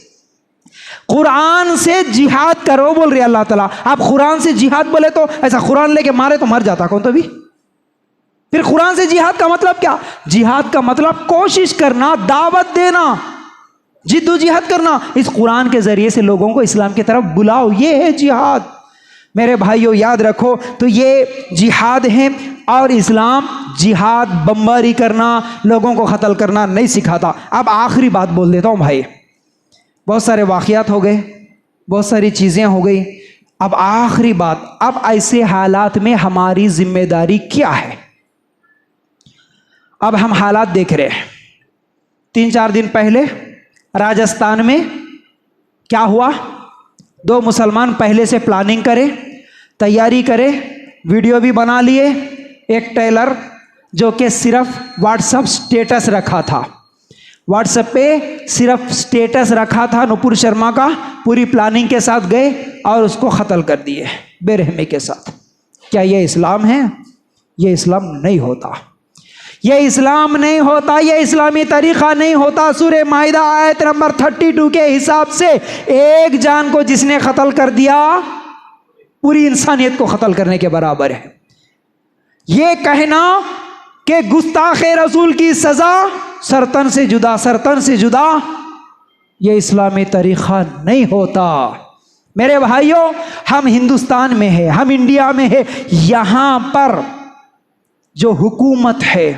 कुरान से जिहाद करो बोल रहे अल्लाह ताला। आप कुरान से जिहाद बोले तो ऐसा कुरान लेके मारे तो मर जाता कौन तो भी। फिर कुरान से जिहाद का मतलब क्या? जिहाद का मतलब कोशिश करना, दावत देना, जिद्दोजहद करना। इस कुरान के जरिए से लोगों को इस्लाम की तरफ बुलाओ, ये है जिहाद। मेरे भाइयों याद रखो, तो ये जिहाद है। और इस्लाम जिहाद, बमबारी करना, लोगों को कत्ल करना नहीं सिखाता। अब आखिरी बात बोल देता हूँ भाई, बहुत सारे वाक़ियात हो गए, बहुत सारी चीज़ें हो गई। अब आखिरी बात, अब ऐसे हालात में हमारी जिम्मेदारी क्या है? अब हम हालात देख रहे हैं। 3-4 दिन पहले राजस्थान में क्या हुआ? 2 मुसलमान पहले से प्लानिंग करे, तैयारी करे, वीडियो भी बना लिए। एक टेलर जो कि सिर्फ व्हाट्सएप स्टेटस रखा था, व्हाट्सएप पे सिर्फ स्टेटस रखा था नुपुर शर्मा का, पूरी प्लानिंग के साथ गए और उसको कत्ल कर दिए बेरहमी के साथ। क्या ये इस्लाम है? ये इस्लाम नहीं होता, ये इस्लाम नहीं होता, ये इस्लामी तरीक़ा नहीं होता। सूरह माइदा आयत नंबर 32 के हिसाब से एक जान को जिसने कत्ल कर दिया पूरी इंसानियत को कत्ल करने के बराबर है। ये कहना कि गुस्ताखे रसूल की सज़ा सरतन से जुदा, सरतन से जुदा, ये इस्लामी तरीक़ा नहीं होता। मेरे भाइयों, हम हिंदुस्तान में है, हम इंडिया में है, यहाँ पर जो हुकूमत है,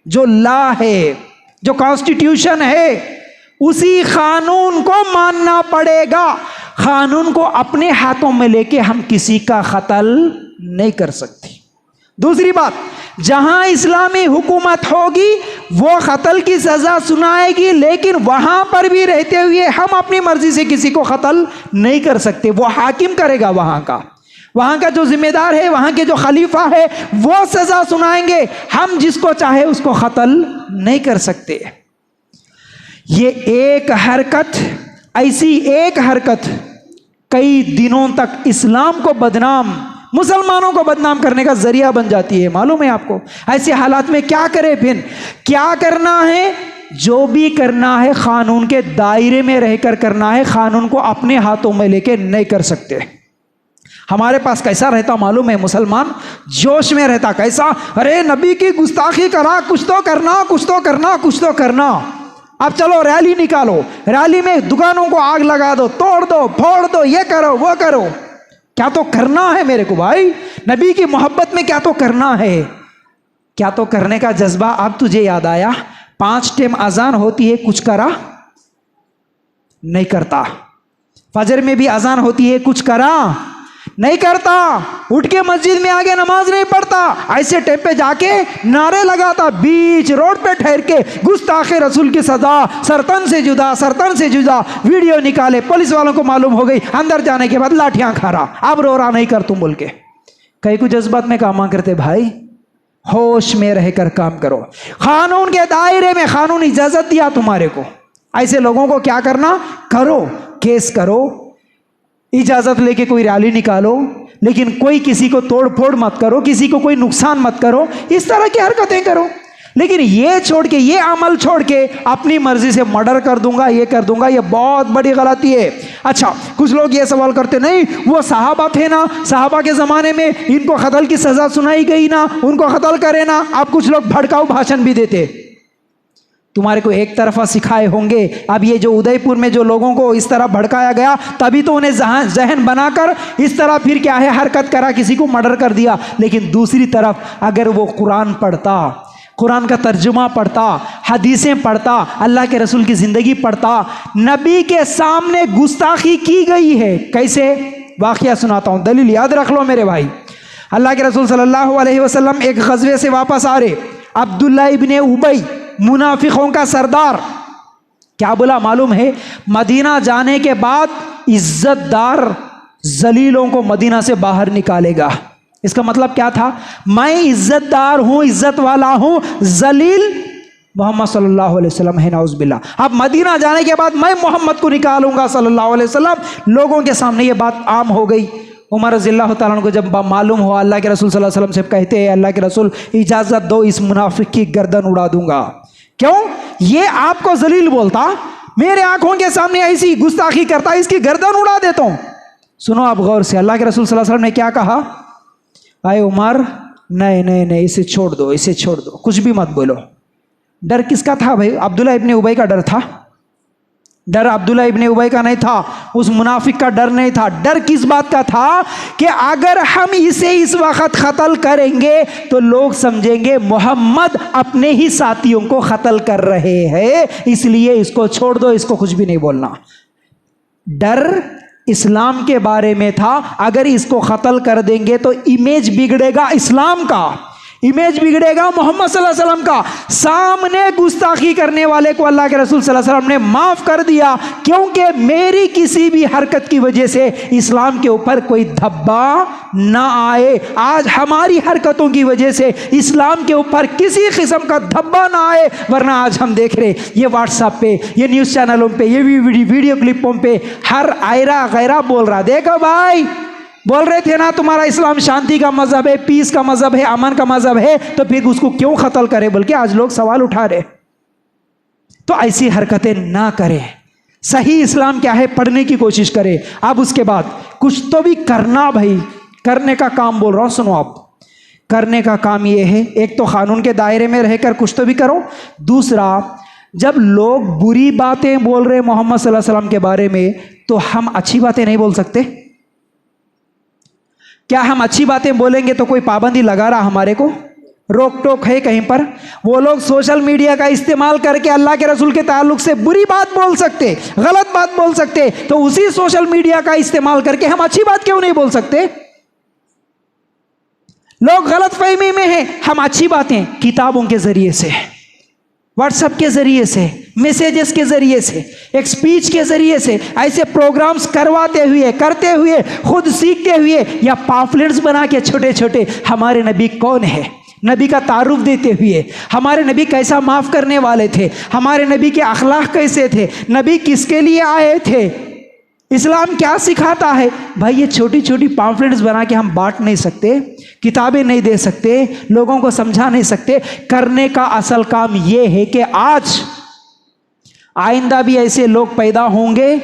जो ला है, जो कॉन्स्टिट्यूशन है उसी कानून को मानना पड़ेगा। कानून को अपने हाथों में लेके हम किसी का कत्ल नहीं कर सकते। दूसरी बात, जहां इस्लामी हुकूमत होगी वो कत्ल की सजा सुनाएगी, लेकिन वहां पर भी रहते हुए हम अपनी मर्जी से किसी को कत्ल नहीं कर सकते। वो हाकिम करेगा, वहां का जो जिम्मेदार है, वहां के जो खलीफा है, वो सजा सुनाएंगे। हम जिसको चाहे उसको कत्ल नहीं कर सकते। ये एक हरकत, ऐसी एक हरकत कई दिनों तक इस्लाम को बदनाम, मुसलमानों को बदनाम करने का जरिया बन जाती है। मालूम है आपको? ऐसे हालात में क्या करें? फिर क्या करना है? जो भी करना है कानून के दायरे में रहकर करना है। कानून को अपने हाथों में लेके नहीं कर सकते। हमारे पास कैसा रहता मालूम है? मुसलमान जोश में रहता। कैसा? अरे नबी की गुस्ताखी करा, कुछ तो करना, कुछ तो करना, कुछ तो करना। अब चलो रैली निकालो, रैली में दुकानों को आग लगा दो, तोड़ दो, फोड़ दो, ये करो, वो करो। क्या तो करना है मेरे को भाई, नबी की मोहब्बत में क्या तो करना है। क्या तो करने का जज्बा। अब तुझे याद आया, 5 टाइम अजान होती है, कुछ करा नहीं करता। फजर में भी अजान होती है, कुछ करा नहीं करता। उठ के मस्जिद में आगे नमाज नहीं पढ़ता। ऐसे टाइम पे जाके नारे लगाता, बीच रोड पे ठहर के गुस्ताखे रसूल की सजा, सरतन से जुदा, सरतन से जुदा। वीडियो निकाले, पुलिस वालों को मालूम हो गई, अंदर जाने के बाद लाठियां खा रहा। अब रो रहा, नहीं कर तुम बोल के। कई को जज्बात में काम करते भाई, होश में रहकर काम करो। कानून के दायरे में, कानून इजाजत दिया तुम्हारे को, ऐसे लोगों को क्या करना करो, केस करो, इजाजत लेके कोई रैली निकालो, लेकिन कोई किसी को तोड़ फोड़ मत करो, किसी को कोई नुकसान मत करो, इस तरह की हरकतें करो। लेकिन ये छोड़ के, ये अमल छोड़ के अपनी मर्जी से मर्डर कर दूंगा, ये कर दूंगा, ये बहुत बड़ी गलती है। अच्छा, कुछ लोग ये सवाल करते, नहीं वो सहाबा थे ना, सहाबा के ज़माने में इनको कत्ल की सज़ा सुनाई गई ना, उनको कत्ल करे ना। अब कुछ लोग भड़काऊ भाषण भी देते। तुम्हारे को एक तरफा सिखाए होंगे। अब ये जो उदयपुर में जो लोगों को इस तरह भड़काया गया, तभी तो उन्हें जहन बनाकर इस तरह फिर क्या है हरकत करा, किसी को मर्डर कर दिया। लेकिन दूसरी तरफ अगर वो कुरान पढ़ता, कुरान का तर्जुमा पढ़ता, हदीसें पढ़ता, अल्लाह के रसूल की ज़िंदगी पढ़ता, नबी के सामने गुस्ताखी की गई है। कैसे? वाक़या सुनाता हूँ, दलील याद रख लो मेरे भाई। अल्लाह के रसूल सल्लल्लाहु अलैहि वसल्लम एक ग़ज़वे से वापस आ रहे। अब्दुल्ला इब्ने उबई, मुनाफिकों का सरदार, क्या बोला मालूम है? मदीना जाने के बाद इज्जतदार जलीलों को मदीना से बाहर निकालेगा। इसका मतलब क्या था? मैं इज्जतदार हूं, इज्जत वाला हूं, जलील मोहम्मद सल्लल्लाहु अलैहि वसल्लम है, नाउज़ुबिल्लाह। अब मदीना जाने के बाद मैं मोहम्मद को निकालूंगा सल्लल्लाहु अलैहि वसल्लम। लोगों के सामने ये बात आम हो गई। उमर रज़ियल्लाहु ताला अन्हु को जब मालूम हुआ, अल्लाह के रसूल सल्लल्लाहु अलैहि वसल्लम से कहते हैं, अल्लाह के रसूल इजाज़त दो, इस मुनाफिक की गर्दन उड़ा दूंगा। क्यों? ये आपको जलील बोलता, मेरे आंखों के सामने ऐसी गुस्ताखी करता, इसकी गर्दन उड़ा देता हूं। सुनो आप गौर से, अल्लाह के रसूल सल्लल्लाहु अलैहि वसल्लम ने क्या कहा? आए उमर, नहीं नहीं नहीं, इसे छोड़ दो, इसे छोड़ दो, कुछ भी मत बोलो। डर किसका था भाई? अब्दुल्ला इब्ने उबई का डर था। डर अब्दुल्ला इब्ने उबई का नहीं था, उस मुनाफिक का डर नहीं था। डर किस बात का था? कि अगर हम इसे इस वक्त कत्ल करेंगे तो लोग समझेंगे मोहम्मद अपने ही साथियों को कत्ल कर रहे हैं, इसलिए इसको छोड़ दो, इसको कुछ भी नहीं बोलना। डर इस्लाम के बारे में था। अगर इसको कत्ल कर देंगे तो इमेज बिगड़ेगा इस्लाम का, इमेज बिगड़ेगा मोहम्मद सल्लल्लाहु अलैहि वसल्लम का। सामने गुस्ताखी करने वाले को अल्लाह के रसूल सल्लल्लाहु अलैहि वसल्लम ने माफ़ कर दिया, क्योंकि मेरी किसी भी हरकत की वजह से इस्लाम के ऊपर कोई धब्बा ना आए। आज हमारी हरकतों की वजह से इस्लाम के ऊपर किसी किस्म का धब्बा ना आए, वरना आज हम देख रहे ये व्हाट्सएप पे, ये न्यूज़ चैनलों पे, ये वीडियो क्लिपों पे हर आयरा गैरा बोल रहा, देखो भाई बोल रहे थे ना तुम्हारा इस्लाम शांति का मजहब है, पीस का मजहब है, अमन का मजहब है, तो फिर उसको क्यों कत्ल करे? बल्कि आज लोग सवाल उठा रहे। तो ऐसी हरकतें ना करें। सही इस्लाम क्या है पढ़ने की कोशिश करें। अब उसके बाद कुछ तो भी करना भाई, करने का काम बोल रहा हूं, सुनो आप। करने का काम ये है, एक तो कानून के दायरे में रहकर कुछ तो भी करो। दूसरा, जब लोग बुरी बातें बोल रहे मोहम्मद सल्लल्लाहु अलैहि वसल्लम के बारे में, तो हम अच्छी बातें नहीं बोल सकते? क्या हम अच्छी बातें बोलेंगे तो कोई पाबंदी लगा रहा हमारे को? रोक टोक है कहीं पर? वो लोग सोशल मीडिया का इस्तेमाल करके अल्लाह के रसूल के ताल्लुक से बुरी बात बोल सकते, गलत बात बोल सकते, तो उसी सोशल मीडिया का इस्तेमाल करके हम अच्छी बात क्यों नहीं बोल सकते? लोग गलत फहमी में हैं, हम अच्छी बातें किताबों के जरिए से, व्हाट्सएप के जरिए से, मैसेजेस के जरिए से, एक स्पीच के जरिए से, ऐसे प्रोग्राम्स करवाते हुए, करते हुए, खुद सीखते हुए, या पॉम्फलेट्स बना के छोटे छोटे हमारे नबी कौन है, नबी का तारुफ देते हुए, हमारे नबी कैसा माफ़ करने वाले थे, हमारे नबी के अखलाक कैसे थे, नबी किसके लिए आए थे, इस्लाम क्या सिखाता है। भाई ये छोटी छोटी पॉम्फलेट्स बना के हम बांट नहीं सकते, किताबें नहीं दे सकते, लोगों को समझा नहीं सकते। करने का असल काम ये है कि आज आइंदा भी ऐसे लोग पैदा होंगे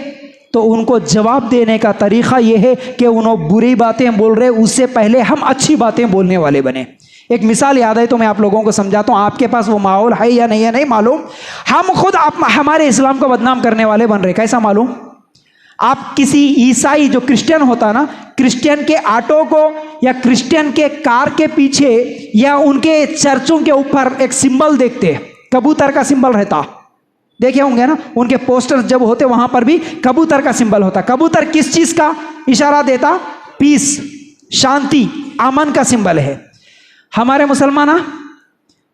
तो उनको जवाब देने का तरीक़ा ये है कि उन्होंने बुरी बातें बोल रहे, उससे पहले हम अच्छी बातें बोलने वाले बने। एक मिसाल याद है तो मैं आप लोगों को समझाता हूँ, आपके पास वो माहौल है या नहीं है नहीं मालूम, हम खुद हमारे इस्लाम को बदनाम करने वाले बन रहे। कैसा मालूम? आप किसी ईसाई जो क्रिश्चियन होता ना, क्रिश्चियन के ऑटो को या क्रिश्चियन के कार के पीछे या उनके चर्चों के ऊपर एक सिंबल देखते, कबूतर का सिंबल रहता, देखे होंगे ना, उनके पोस्टर्स जब होते वहां पर भी कबूतर का सिंबल होता। कबूतर किस चीज का इशारा देता? पीस, शांति, अमन का सिंबल है। हमारे मुसलमान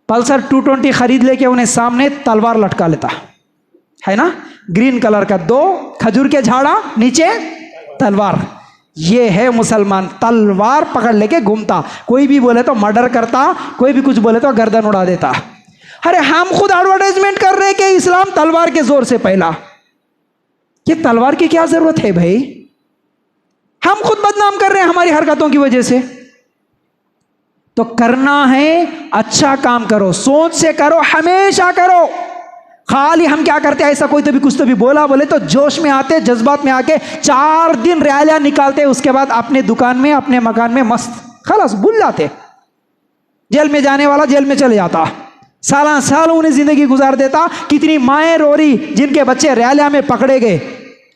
पल्सर 220 खरीद लेके उन्हें सामने तलवार लटका लेता है ना, ग्रीन कलर का, 2 खजूर के झाड़ा, नीचे तलवार। ये है मुसलमान, तलवार पकड़ लेके घूमता, कोई भी बोले तो मर्डर करता, कोई भी कुछ बोले तो गर्दन उड़ा देता। अरे हम खुद एडवर्टाइजमेंट कर रहे हैं कि इस्लाम तलवार के जोर से पहला। ये तलवार की क्या जरूरत है भाई? हम खुद बदनाम कर रहे हैं हमारी हरकतों की वजह से। तो करना है, अच्छा काम करो, सोच से करो, हमेशा करो। खाली हम क्या करते हैं, ऐसा कोई तो भी कुछ तो भी बोले तो जोश में आते, जज्बात में आके 4 दिन रैलियां निकालते, उसके बाद अपने दुकान में, अपने मकान में मस्त खलास भूल जाते। जेल में जाने वाला जेल में चले जाता, साल साल उन्हें जिंदगी गुजार देता। कितनी माएँ रो रही जिनके बच्चे रैलियां में पकड़े गए,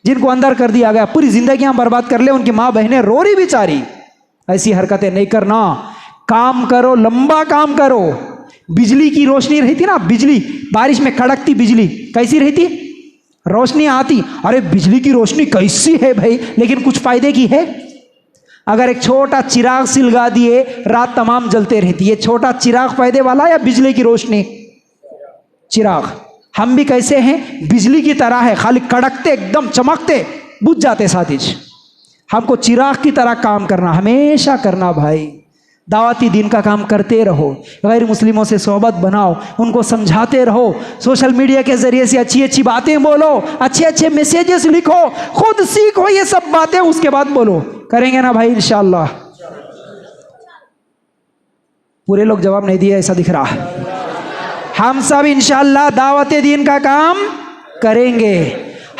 जिनको अंदर कर दिया गया, पूरी जिंदगियां बर्बाद कर ले, उनकी माँ बहनें रो रही बेचारी। ऐसी हरकतें नहीं करना, काम करो, लंबा काम करो। बिजली की रोशनी रहती ना, बिजली, बारिश में कड़कती बिजली कैसी रहती, रोशनी आती, अरे बिजली की रोशनी कैसी है भाई, लेकिन कुछ फायदे की है। अगर एक छोटा चिराग सिलगा दिए, रात तमाम जलते रहती है। छोटा चिराग फायदे वाला या बिजली की रोशनी? चिराग। हम भी कैसे हैं, बिजली की तरह है, खाली कड़कते, एकदम चमकते, बुझ जाते साथ ही। हमको चिराग की तरह काम करना, हमेशा करना भाई। दावती दीन का काम करते रहो, गैर मुस्लिमों से सोहबत बनाओ, उनको समझाते रहो, सोशल मीडिया के जरिए से अच्छी अच्छी बातें बोलो, अच्छे अच्छे मैसेजेस लिखो, खुद सीखो ये सब बातें, उसके बाद बोलो। करेंगे ना भाई इंशाअल्लाह? पूरे लोग जवाब नहीं दिए ऐसा दिख रहा। हम सब इंशाअल्लाह दावते दीन का काम करेंगे,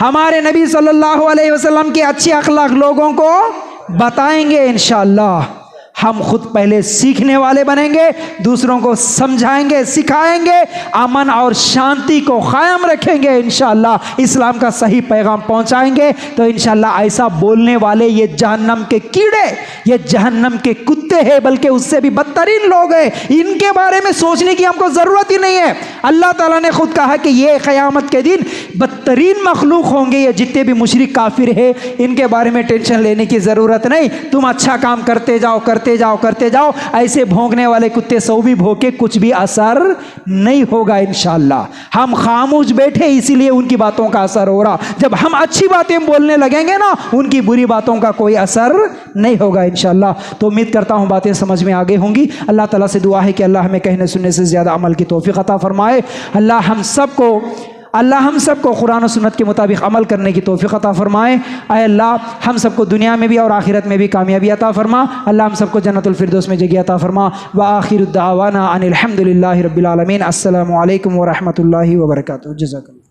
हमारे नबी सल्लल्लाहु अलैहि वसल्लम के अच्छे अखलाक लोगों को बताएंगे इंशाअल्लाह। हम खुद पहले सीखने वाले बनेंगे, दूसरों को समझाएंगे, सिखाएंगे, अमन और शांति को कायम रखेंगे इंशाअल्लाह, इस्लाम का सही पैगाम पहुंचाएंगे। तो इंशाअल्लाह ऐसा बोलने वाले ये जहन्नम के कीड़े, ये जहन्नम के कुत्ते हैं, बल्कि उससे भी बदतरीन लोग हैं, इनके बारे में सोचने की हमको ज़रूरत ही नहीं है। अल्लाह ताला ने खुद कहा कि ये क़यामत के दिन बदतरीन मखलूक होंगे, ये जितने भी मुशरिक काफिर है, इनके बारे में टेंशन लेने की ज़रूरत नहीं। तुम अच्छा काम करते जाओ, करते जाओ, ऐसे भोंकने वाले कुत्ते सौ भी भोंके, कुछ भी असर नहीं होगा इंशाअल्लाह। हम खामोश बैठे इसीलिए उनकी बातों का असर हो रहा, जब हम अच्छी बातें बोलने लगेंगे ना, उनकी बुरी बातों का कोई असर नहीं होगा इंशाअल्लाह। तो उम्मीद करता हूँ बातें समझ में आगे होंगी। अल्लाह ताला से दुआ है कि अल्लाह हमें कहने सुनने से ज़्यादा अमल की तौफीक अता फरमाए। अल्लाह हम सबको कुरान और सुन्नत के मुताबिक अमल करने की तौफीक अता फरमाए। ऐ अल्लाह हम सबको दुनिया में भी और आखिरत में भी कामयाबी अता फरमा। अल्लाह हम सबको जन्नतुल फिरदौस में जगह अता फरमा। व आखिरु दावाना अनिल हम्दुलिल्लाहि रब्बिल आलमीन। अस्सलामु अलैकुम व रहमतुल्लाहि व बरकातुहू। जज़ाकल्लाह।